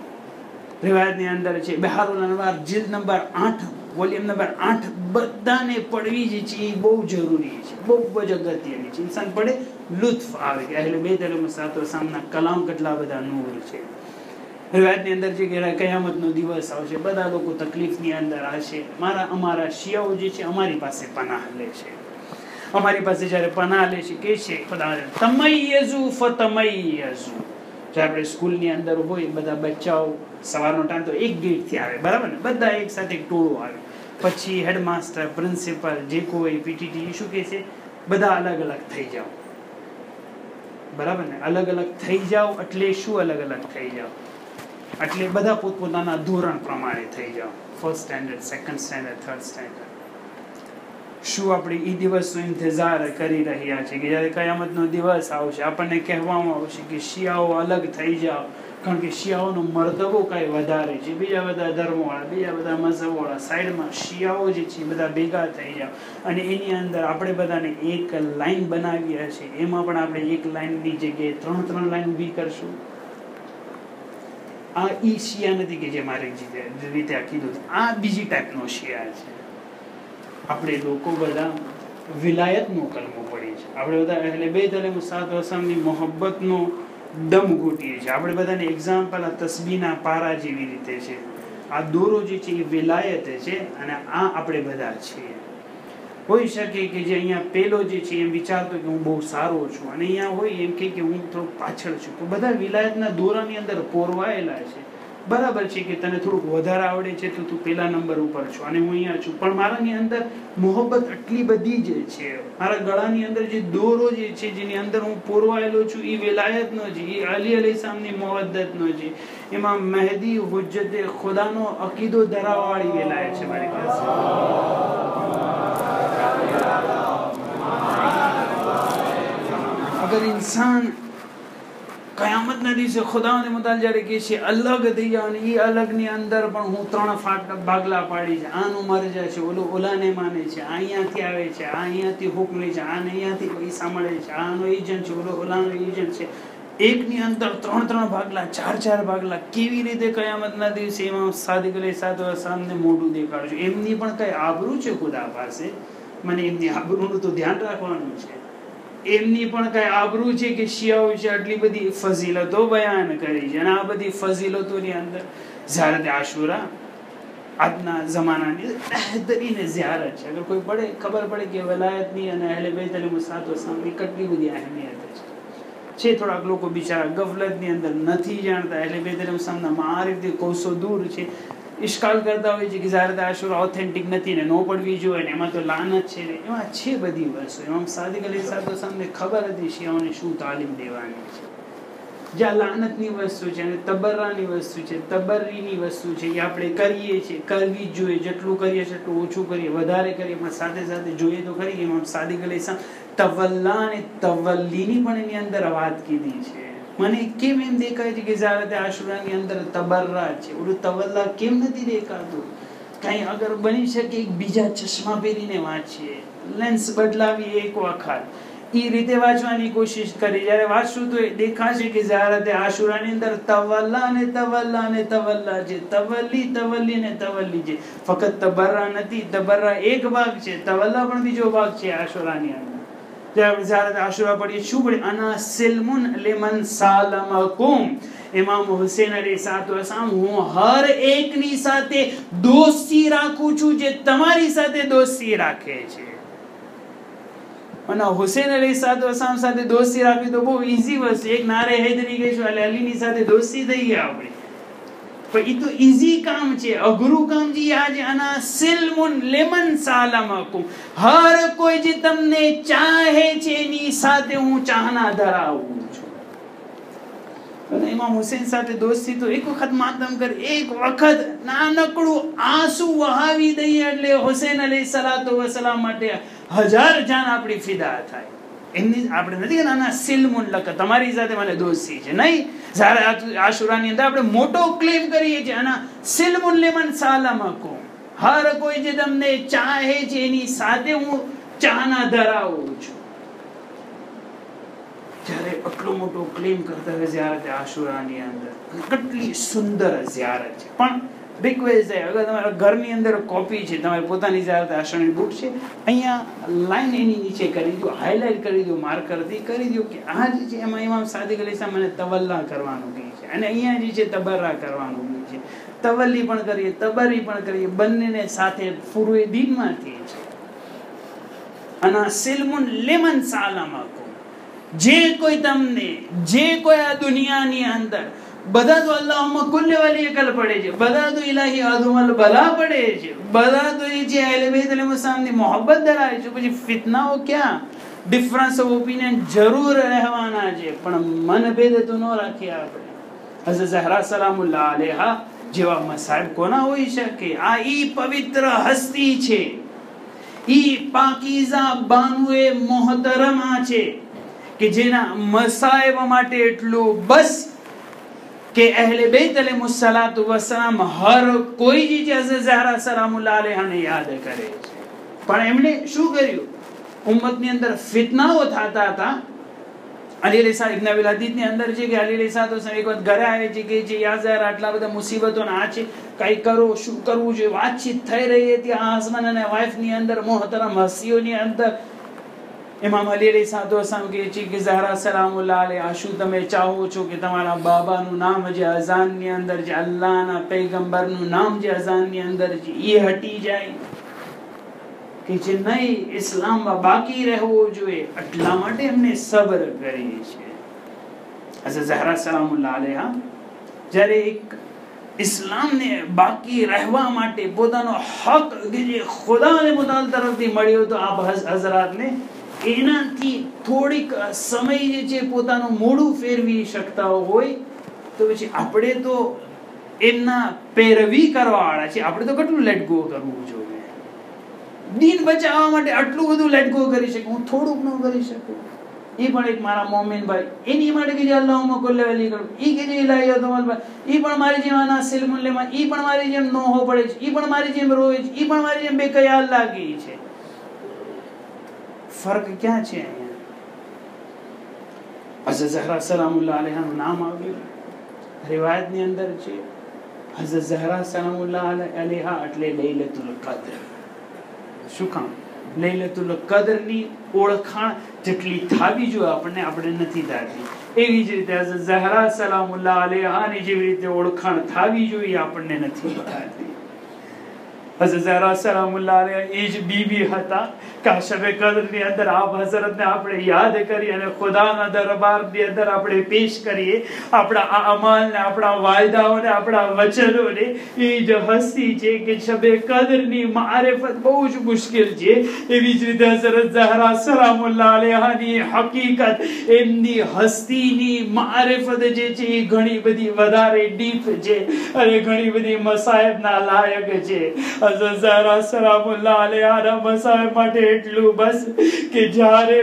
રિવાયતની અંદર છે બિહારુલ અનવાર જિલ્દ નંબર 8 વોલ્યુમ નંબર 8 બધાને પડવી જે છે એ બહુ જરૂરી છે, બહુ જ અગત્યની છે. ઇન્સાન પડે લુત્ફ આવે કે અહલે બેત અલૈહિસ્સલામના કલામ કેટલા બધા નૂર છે. રિવાયતની અંદર છે કે કયામતનો દિવસ આવશે, બધા લોકો તકલીફની અંદર હશે, અમારા શિયાઓ જે છે અમારી પાસે પનાહ લે છે. અમારી પાસે જ્યારે પના લે છે કે છે ખુદા તમય્યઝુ ફતમય્યઝુ. જ્યારે આપણે સ્કૂલની અંદર હોય બધા બચ્ચાઓ સવારનો ટાઈમ તો એક ગેટથી આવે, બરાબર ને, બધા એક સાથે એક ટોળું આવે. પછી હેડમાસ્ટર, પ્રિન્સિપલ, જે કોઈ પીટીટી શું કહે છે, બધા અલગ અલગ થઈ જાઓ, બરાબર ને. અલગ અલગ થઈ જાઓ એટલે શું? અલગ અલગ થઈ જાઓ એટલે બધા પોતપોતાના ધોરણ પ્રમાણે થઈ જાઓ. First standard, second standard, third standard. શું આપણે એ દિવસનો ઇંતજાર કરી રહ્યા છે કે જ્યારે કયામતનો દિવસ આવશે આપણને કહેવામાં આવશે કે શિયાઓ અલગ થઈ જાઓ, કારણ કે શિયાઓનો મર્તબો કાંઈ વધારે છે. બીજા બધા ધર્મોવાળા, બીજા બધા મઝહબવાળા સાઈડમાં, શિયાઓ જે છે બધા ભેગા થઈ જાઓ અને એની અંદર આપણે બધાને એક લાઈન બનાવી હશે, એમાં પણ આપણે એક લાઈનની જગ્યાએ 3 લાઈન ઊભી કરશું. આ ઈ શિયા નથી કે જે મારી રીતે આ કીધું, આ બીજી ટાઈપનો શિયા છે. આપણે લોકો બધા વિલાયતનો કલમો પડીએ છીએ, આપણે બધા એટલે બેત અલે સાત વસમની મોહબ્બતનો દમ ઘૂંટીએ છીએ. આપણે બધાને એક્ઝામ્પલ આ તસ્બીહના પારા જેવી રીતે છે. આ દોરો જે છે એ વિલાયત છે અને આ આપણે બધા છીએ. હોઈ શકે કે જે અહીંયા પેલો જે છે એમ વિચારતો કે હું બહુ સારો છું અને અહીંયા હોય એમ કે હું થોડુંક પાછળ છું, તો બધા વિલાયતના દોરાની અંદર પોરવાયેલા છે. બરાબર છે કે તને થોડુંક વધારે આવડે છે તો તું પેલા નંબર ઉપર છો અને હું અહીંયા છું, પણ મારાની અંદર મોહબ્બત આટલી બધી જ છે. મારા ગળાની અંદર જે દોરો જે છે જેની અંદર હું પોરવાયેલો છું એ વિલાયતનો છે, એ અલી અલૈહિસ્સલામની મોહબ્બતનો છે. એમાં મહેદી હુજ્જતે ખુદાનો અકીદો ધરાવવાળી વિલાયત છે મારી પાસે. અગર ઇન્સાન કયામતના દિવસે ખુદાને મુતાલ જ્યારે કહે છે અલગ થઈ જાવ અને એ અલગની અંદર પણ હું 3 ભાગલા પાડી છે, આનું મરજા છે, ઓલાને માને છે, આ અહીંયાથી આવે છે, આ અહીંયાથી હુકમ લે છે, આને અહીંયાથી પૈસા મળે છે, આનો એજન્ટ છે, ઓલાનો એજન્ટ છે. એકની અંદર 3 ભાગલા, 4 ભાગલા. કેવી રીતે કયામતના દિવસે ઇમામ સાદિક અલૈહિસ્સલામને મોઢું દેખાડશું? એમની પણ કઈ આબરૂ છે ખુદા પાસે? મને એમની આબરૂનું તો ધ્યાન રાખવાનું છે. એમની પણ કઈ આબરૂ છે કે શિયાઓ છે આટલી બધી ફઝીલતો બયાન કરી છે અને આ બધી ફઝીલતોની અંદર ઝિયારત આશુરા આજના જમાનાની બહેતરીને ઝિયારત છે. અગર કોઈ પડે ખબર પડે કે વલાયતની અને અહેલે બેત અલૈહિસ્સલામની કેટલી બધી અહેમિયત છે. થોડાક લોકો બિચારા ગફલતની અંદર નથી જાણતા, અહેલે બેત અલૈહિસ્સલામના મારિફથી કોસો દૂર છે, ઇશ્કાલ કરતા હોય છે કે ઝિયારત આશુરા ઓથેન્ટિક નથી ને નો પડવી જોઈએ ને એમાં તો લાનત છે ને એમાં છે બધી વસ્તુ. ઇમામ સાદિક અલૈહિસ્સલામને ખબર હતી શિયાઓને શું તાલીમ દેવાની છે. જ્યાં લાનતની વસ્તુ છે અને તબર્રાની વસ્તુ છે, તબર્રીની વસ્તુ છે, એ આપણે કરીએ છીએ, કરવી જ જોઈએ. જેટલું કરીએ છીએ એટલું ઓછું કરીએ, વધારે કરીએ, પણ સાથે સાથે જોઈએ તો ખરી ઇમામ સાદિક અલૈહિસ્સલામ તવલ્લા અને તવલ્લીની પણ એની અંદર વાત કીધી છે. મને કેમ એમ દેખાય છે કે ઝિયારત આશુરાની અંદર તબર્રા છે, ઓલું તવલ્લા કેમ નથી દેખાતું? કઈ અગર બની શકે એક બીજા ચશ્મા પહેરીને વાંચીએ, લેન્સ બદલાવી એક વખત એ રીતે વાંચવાની કોશિશ કરી. જયારે વાંચશું તો દેખાશે કે ઝિયારત આશુરાની અંદર તવલ્લા અને તવલ્લા અને તવલ્લા છે, તવલ્લી ને તવલ્લી છે. ફક્ત તબર્રા નથી, તબર્રા એક ભાગ છે, તવલ્લા પણ બીજો ભાગ છે આશુરાની અંદર. ઝિયારત આશુરા પડીએ શું પડે? અના સિલ્મુન લિમન સાલમકુમ. ઇમામ હુસૈન અલૈહિસ્સલામ હું હર એકની સાથે દોસ્તી રાખું છું જે તમારી સાથે દોસ્તી રાખે છે. અને હુસૈન અલૈહિસ્સલામ સાથે દોસ્તી રાખવી તો બહુ ઈઝી વસ્તુ. એક નારે હૈદરી કહીશું એટલે અલીની સાથે દોસ્તી થઈ ગયા આપણે, પણ એ તો ઈઝી કામ છે. અઘરું કામ છે આજે અના સિલ્મુન લિમન સાલમકુમ. હર કોઈ જે તમને ચાહે છે એની સાથે હું ચાહના ધરાવું છું. અને ઇમામ હુસૈન સાથે દોસ્તી તો એક વખત માતમ કરે, એક વખત નાનકડું આંસુ વહાવી દઈએ એટલે હુસૈન અલૈહિસ્સલામ માટે 1000 જાન આપણી ફિદા થાય. એમની આપણે નથી કે નાના સિલ્મુન લક તમારી સાથે મને દોસ્તી છે, નહીં. ઝિયારત આશુરાની અંદર આપણે મોટો ક્લેમ કરીએ છીએ આના સિલ્મુન લિમન સાલમકુમ. હર કોઈ જે તમને ચાહે છે એની સાથે હું ચાહના ધરાવું છું. જ્યારે આટલો મોટો ક્લેમ કરતા હોય ઝિયારત આશુરાની અંદર, કેટલી સુંદર ઝિયારત છે. પણ રિક્વેસ્ટ છે, અગર તમારા ઘરની અંદર કોપી છે, તમારી પોતાની ઝિયારત આશુરાની બુક છે, અહીંયા લાઈન એની નીચે કરી દો, હાઇલાઇટ કરી દો, માર્કરથી કરી દો કે આ જે છે એમાં ઇમામ સાદિક અલૈહિસ્સલામ મને તવલ્લા કરવાનું કહે છે અને અહીંયા જે છે તબર્રા કરવાનું કહે છે. તવલ્લી પણ કરીએ, તબરી પણ કરીએ, બંનેને સાથે ફુરુએ દીનમાંથી છે. અના સિલ્મુન લિમન સાલમકુમ, જે કોઈ તમને, જે કોઈ આ દુનિયાની અંદર બધા તો અલ્લાહુમ્મા કુલ્લી વાલી અકલ પડે છે, બધા તો ઇલાહી આદુમલ ભલા પડે છે, બધા તો એ જે અહેલે બેત અલૈહિસ્સલામની મોહબ્બત ધરાવે છે, પછી ફિતનાઓ ક્યાં? ડિફરન્સ ઓફ ઓપિનિયન જરૂર રહેવાના છે, પણ મનભેદ તો ન રાખીએ આપણે. હઝરત ઝહરા સલામુલ્લાહ અલૈહા જેવા મસાહેબ કોના હોઈ શકે? આ ઈ પવિત્ર હસ્તી છે, ઈ પાકીઝા બાનુએ મોહતરમા છે કે જેના મસાહેબ માટે એટલું બસ કે અહેલે બેત અલૈહિસ્સલાતુ વસ્સલામ હર કોઈ જે હઝરત ઝહરા સલામુલ્લાહ અલૈહાને યાદ કરે છે. પણ એમણે શું કર્યું? ઉમ્મતની અંદર ફિતનાઓ થતા હતા. અલી અલી સાહેબ ઇબ્ન અબી હદીદની અંદર છે કે અલી અલી સાહેબ એક વખત ઘરે આવે છે કે જે યા ઝહરા આટલા બધા મુસીબતો ના છે, કઈ કરો, શું કરવું જોઈએ, વાતચીત થઈ રહી હતી આ હસબન્ડ અને વાઇફની અંદર, મોહતરમ હસ્તીઓની અંદર. ઇમામ અલી અલી સાહેબ કહે છે કે ઝહરા સલામુલ્લાહ અલૈહા, શું તમે ચાહો છો કે તમારા બાબાનું નામ જે અઝાનની અંદર છે, અલ્લાહના પૈગંબરનું નામ જે અઝાનની અંદર છે, એ હટી જાય? કે જે નહીં, ઇસ્લામમાં બાકી રહેવો જોઈએ, એટલા માટે એમને સબર કરી છે. હઝરત ઝહરા સલામુલ્લાહ અલૈહા જ્યારે એક ઇસ્લામને બાકી રહેવા માટે પોતાનો હક જે ખુદા અને મુતાલ તરફથી મળ્યો તો આ હઝરાતને, એનાથી થોડીક સમય જે છે પોતાનું મોઢું ફેરવી શકતા હોય તો પછી આપણે તો એમના પેરવી કરવા વાળા છે, આપણે તો કેટલું લેટ ગો કરવું જોઈએ? દીન બચાવવા માટે આટલું બધું લેટ ગો કરી શકું, હું થોડુંક ન કરી શકું? એ પણ એક મારા મોમિન ભાઈ, એની માટે કે જે અલ્લાહુમ્મા કુલ્લી વલી કરું, ઈ કે જે ઇલાહી અદમલ ભાઈ, ઈ પણ મારી જેમ આના સિલ્મુલ લેમાં, ઈ પણ મારી જેમ નોહો પડે છે, ઈ પણ મારી જેમ રોય છે, ઈ પણ મારી જેમ બેકયાલ લાગી છે. ફર્ક ક્યાં છે અહીંયા? હઝરત ઝહરા સલામુલ્લાહ અલૈહાનું નામ આવ્યું, રિવાયતની અંદર છે હઝરત ઝહરા સલામુલ્લાહ અલૈહા એટલે લૈલતુલ કદ્ર. શું કામ? લૈલતુલ કદ્રની ઓળખાણ જેટલી થાવી જોઈએ આપણને, આપણે નથી થતી. એવી જ રીતે હઝરત ઝહરા સલામુલ્લાહ અલૈહાની જેવી રીતે ઓળખાણ થાવી જોઈએ આપણને નથી થતી. હઝરત ઝહરા સલામુલ્લાહ અલૈહા એ જ બીબી હતા કે શબ કદરની અંદર આપ હઝરતને આપણે યાદ કરી અને ખુદાના દરબારની અંદર આપણે પેશ કરીએ આપણા આ અમાલને, આપણા વાયદાઓને, આપણા વચનોને. એ જ હસ્તી છે કે શબ કદરની મારિફત બહુ જ મુશ્કેલ છે. એવી જ રીતે હઝરત ઝહરા સલામુલ્લાહ અલૈહાની હકીકત, એમની હસ્તીની મારિફત જે છે એ ઘણી બધી વધારે ડીપ છે અને ઘણી બધી મસાયબના લાયક છે. હઝરત ઝહરા સલામુલ્લાહ અલૈહાના મસાયબ માટે એટલું બસ કે જ્યારે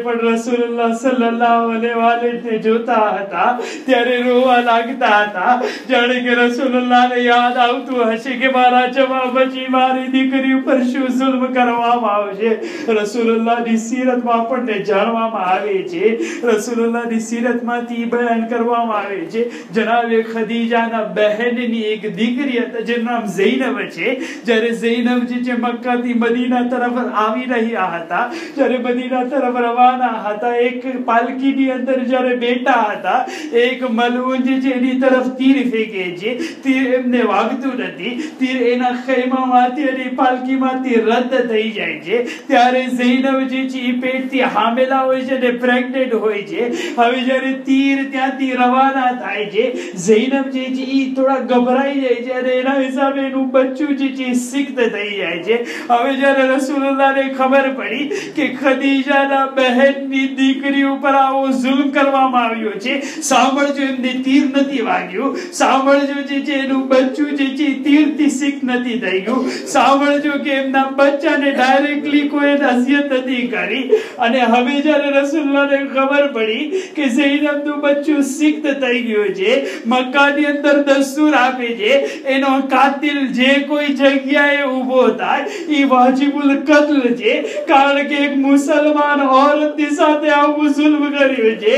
પણ રસૂલુલ્લાહ સલ્લલ્લાહુ અલૈહિ વસલ્લમ જોતા હતા ત્યારે રોવા લાગતા હતા, જાણે કે રસૂલુલ્લાહને યાદ આવતું હશે કે મારા જવાબ પછી મારી દીકરી ઉપર શું જુલ્મ કરવામાં આવશે. રસૂલુલ્લાહની સીરતમાં આપણને જાણવામાં આવે છે, રસૂલુલ્લાહની સીરતમાંથી બયાન કરવામાં આવે છે, જનાબે ખદીજાના બહેનની એક દીકરી હતી જેનું નામ ઝૈનબ છે. જ્યારે ઝૈનબ જે છે મક્કાથી મદીના તરફ આવી રહ્યા હતા, જ્યારે મદીના તરફ રવાના હતા, એક પાલકીની અંદર જ્યારે બેઠા હતા, એક મલઉન જે છે એની તરફ તીર ફેંકે છે, તીર એમને વાગતું નથી, તીર એના ખૈમામાંથી અને પાલકીમાંથી રદ થઈ જાય છે. ત્યારે ઝૈનબ જે છે એ પેટથી હામેલા હોય છે અને પ્રેગ્નેન્ટ હોય છે. હવે જ્યારે તીર ત્યાંથી રવાના થાય છે, ઝૈનબ જે છે એ થોડા ગભરાઈ જાય છે અને એના હિસાબે એનું બચ્ચું જે છે સિક્ત થઈ જાય છે. હવે જ્યારે રસૂલુલ્લાહને ખબર પડી કે ખદીજાના બહેનની દીકરી ઉપર આવો જુલ્મ કરવામાં આવ્યો છે, સાંભળજો એમને તીર નથી વાગ્યું, સાંભળજો જે છે એનું બચ્ચું જે છે તીરથી સિક્ત નથી થઈ ગયું, સાંભળજો કે એમના બચ્ચાને ડાયરેક્ટલી કોઈ નસીહત નથી કરી. અને હવે જ્યારે રસૂલુલ્લાહને ખબર પડી કે ઝૈનબનું બચ્ચું સિક્ત થઈ ગયું છે, મક્કાની અંદર દસ્તુર આપે છે એનો કાતિલ જે કોઈ જગ્યાએ ઊભો થાય એ વાજિબુલ કત્લ છે, કારણ કે એક મુસલમાન ઓરતની સાથે આવું જુલ્મ કર્યું છે.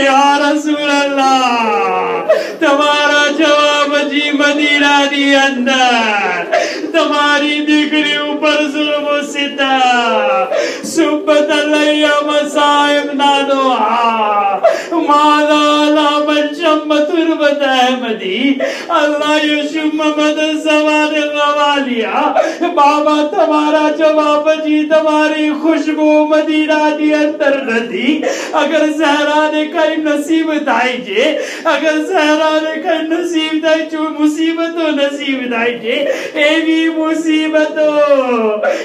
યા રસૂલલ્લાહ, તમારા જવાબ જી મદીનાની અંદર તમારી દીકરી ઉપર જુલ્મ સિતા સુબત અલૈયા મસાયબ નાનો માલા લા शम्मतुर्बत अहमदी अल्लाह यशु मोहम्मद सवाल गवालिया बाबा तुम्हारा जवाब जी तुम्हारी खुशबू मदीना दी अंदर नदी अगर सहरा ने कई नसीब थाई जे अगर सहरा ने कई नसीब थाई जो मुसीबतो नसीब थाई जे एवी मुसीबतो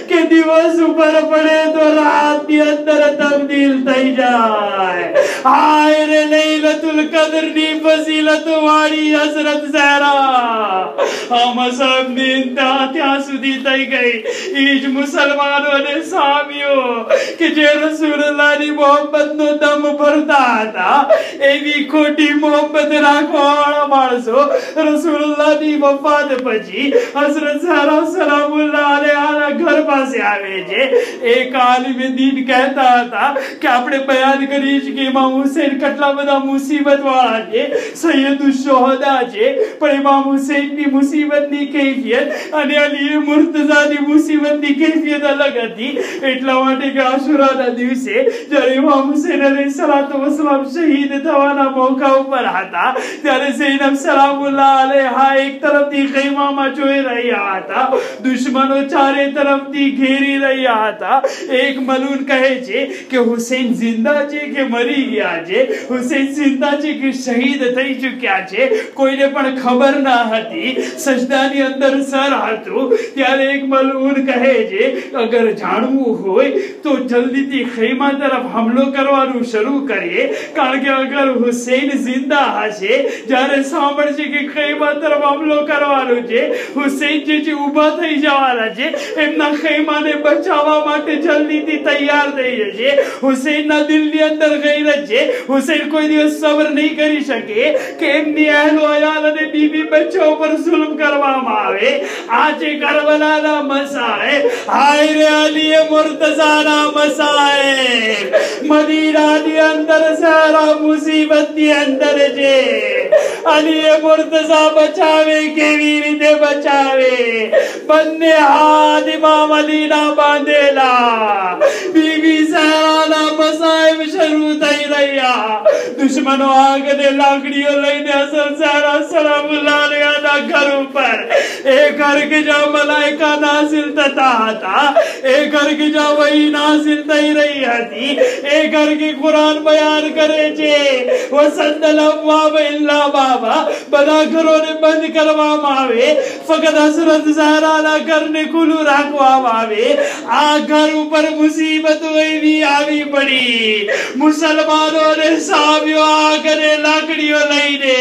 के दिवस ऊपर पड़े तो रात दी अंदर तब्दील थई जाए हाय रे लैलतुल कद्र नी फजीलत वाली हजरत सहरा हम सब ने इंतहा ત્યાં સુધી થઈ ગઈ ઈજ મુસલમાનોને સામ્યો કે જે રસૂલુલ્લાહની મોહબ્બતનો દમ ભરતા હતા એવી ખોટી મોહબ્બત રાખવાવાળા માણસો રસૂલુલ્લાહની વફાત પછી હઝરત ઝહરા સલામુલ્લાહ અલૈહાના ઘર પાસે આવે છે એક આલિમે દીન કહેતા હતા કે આપણે બયાન કરીએ છીએ કે ઇમામ હુસૈન કેટલા બધા મુસીબતવાળા છે સૈયદુશ શુહદા છે પણ ઇમામ હુસૈનની મુસીબતની કૈફિયત અને અલી મુર્તઝાની મુસીબતની કૈફિયત અલગ હતી એટલા માટે કે આશુરાના દિવસે જ્યારે ઇમામ હુસૈન અલૈહિસ્સલાતુ વસલામ શહીદ થવાના મોકા ઉપર હતા ત્યારે ઝૈનબ સલામુલ્લાહ અલૈહા એક તરફથી ખૈમામાં જોઈ રહ્યા હતા દુશ્મનો ચારે તરફથી ઘેરી રહ્યા હતા એક મલૂન કહે છે કે હુસૈન જિંદા છે કે મરી ગયા છે હુસૈન જિંદા છે કે શહીદ થઈ ચૂક્યા છે કોઈને પણ ખબર ન હતી સજદાની અંદર સર હતું ત્યારે એક મલૂન કહે છે અગર જાણવું હોય તો જલ્દીથી ખૈમા તરફ હમલો કરવાનું શરૂ કરીએ કારણ કે અગર હુસૈન જિંદા હશે જ્યારે સાંભળશે કે ખૈમા તરફ હમલો કરવાનો છે હુસૈન જે ઊભા થઈ જવાના છે એમના ખૈમાને બચાવવા માટે જલ્દીથી તૈયાર થઈ જશે હુસૈનના દિલની અંદર ગૈરત છે હુસૈન કોઈ દિવસ સબર નહીં કરી શકે કે એમની અહેલો અયાલ અને બીબી બચ્ચાઓ પર જુલ્મ કરવામાં આવે આ છે કરબલાના મસાએ હાય રે અલી મુર્તઝાના મસાએ મદીનાની અંદર સારા મુસીબતની અંદર છે અલી મુર્તઝા બચાવે કેવી રીતે બચાવે બંને હાથ ઇમામ અલીના બાંધેલા બીબી સારાના મસાઈબ શરૂ થઈ રહ્યા દુશ્મનો આગને લાકડીઓ લઈને હસન સારા સલામુલ્લાહ અલૈહાના ઘર ઉપર એ ઘર કે જ્યાં મલાઈકા નાઝિલ થતા હતા એ ઘર કે જ્યાં વહી નાઝિલ થઈ રહી હતી એ ઘર કે કુરાન બયાન કરે છે વસંદલ અબવાબ ઇલ્લા બાબા બધા ઘરોને બંધ કરવામાં આવે ફક્ત હઝરત ઝહરાના ઘરને ખુલ્લું રાખવામાં આવે આ ઘર ઉપર મુસીબતો એવી આવી પડી મુસલમાનોને સામ્યો આગને લાકડીઓ લઈને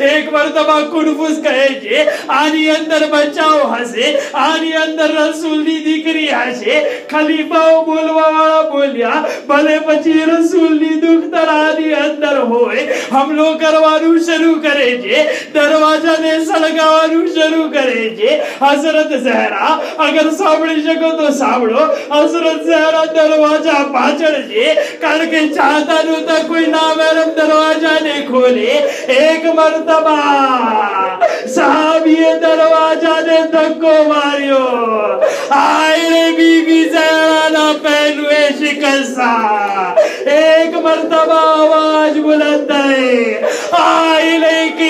એક મરતબા કુનફુસ કહે છે આની અંદર બચાવ હશે આની અંદર રસૂલની દીકરી હશે ખલીફાઓ બોલવાવાળા બોલ્યા ભલે પછી રસૂલની દુખ્તરાની અંદર હોય હમલો કરવાનું શરૂ કરે છે દરવાજાને સળગાવવાનું શરૂ કરે છે હઝરત ઝહરા અગર સાંભળી શકો તો સાંભળો હઝરત ઝહરા દરવાજા પાછળ છે કારણ કે ચાહતા નહોતા કોઈ નામહેરમ દરવાજાને ખોલે એક મરતબા સાહાબીએ દરવાજાને ધક્કો માર્યો હાય રે બીબી ઝહરાના પહેલુએ શિકસ્તા એક મરતબા આવાજ બુલંદ है आए लेके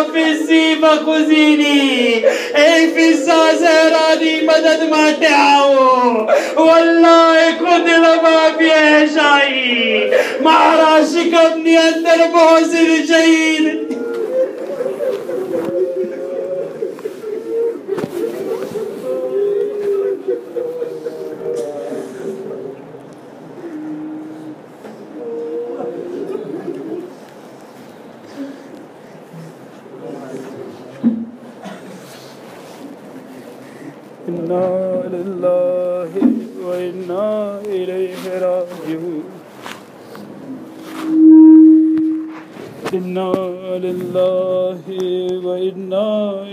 फिजी बखुजीनी ए फिजा ज़हरा दी मदद माटे आओ वल्लाह खुद लबाबी ऐशाई मारा शिकम नी अंदर बहुत शहीद इन्ना लिल्लाहि व इन्ना इलैहि राजिऊन इन्ना लिल्लाहि व इन्ना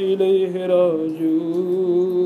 इलैहि राजिऊन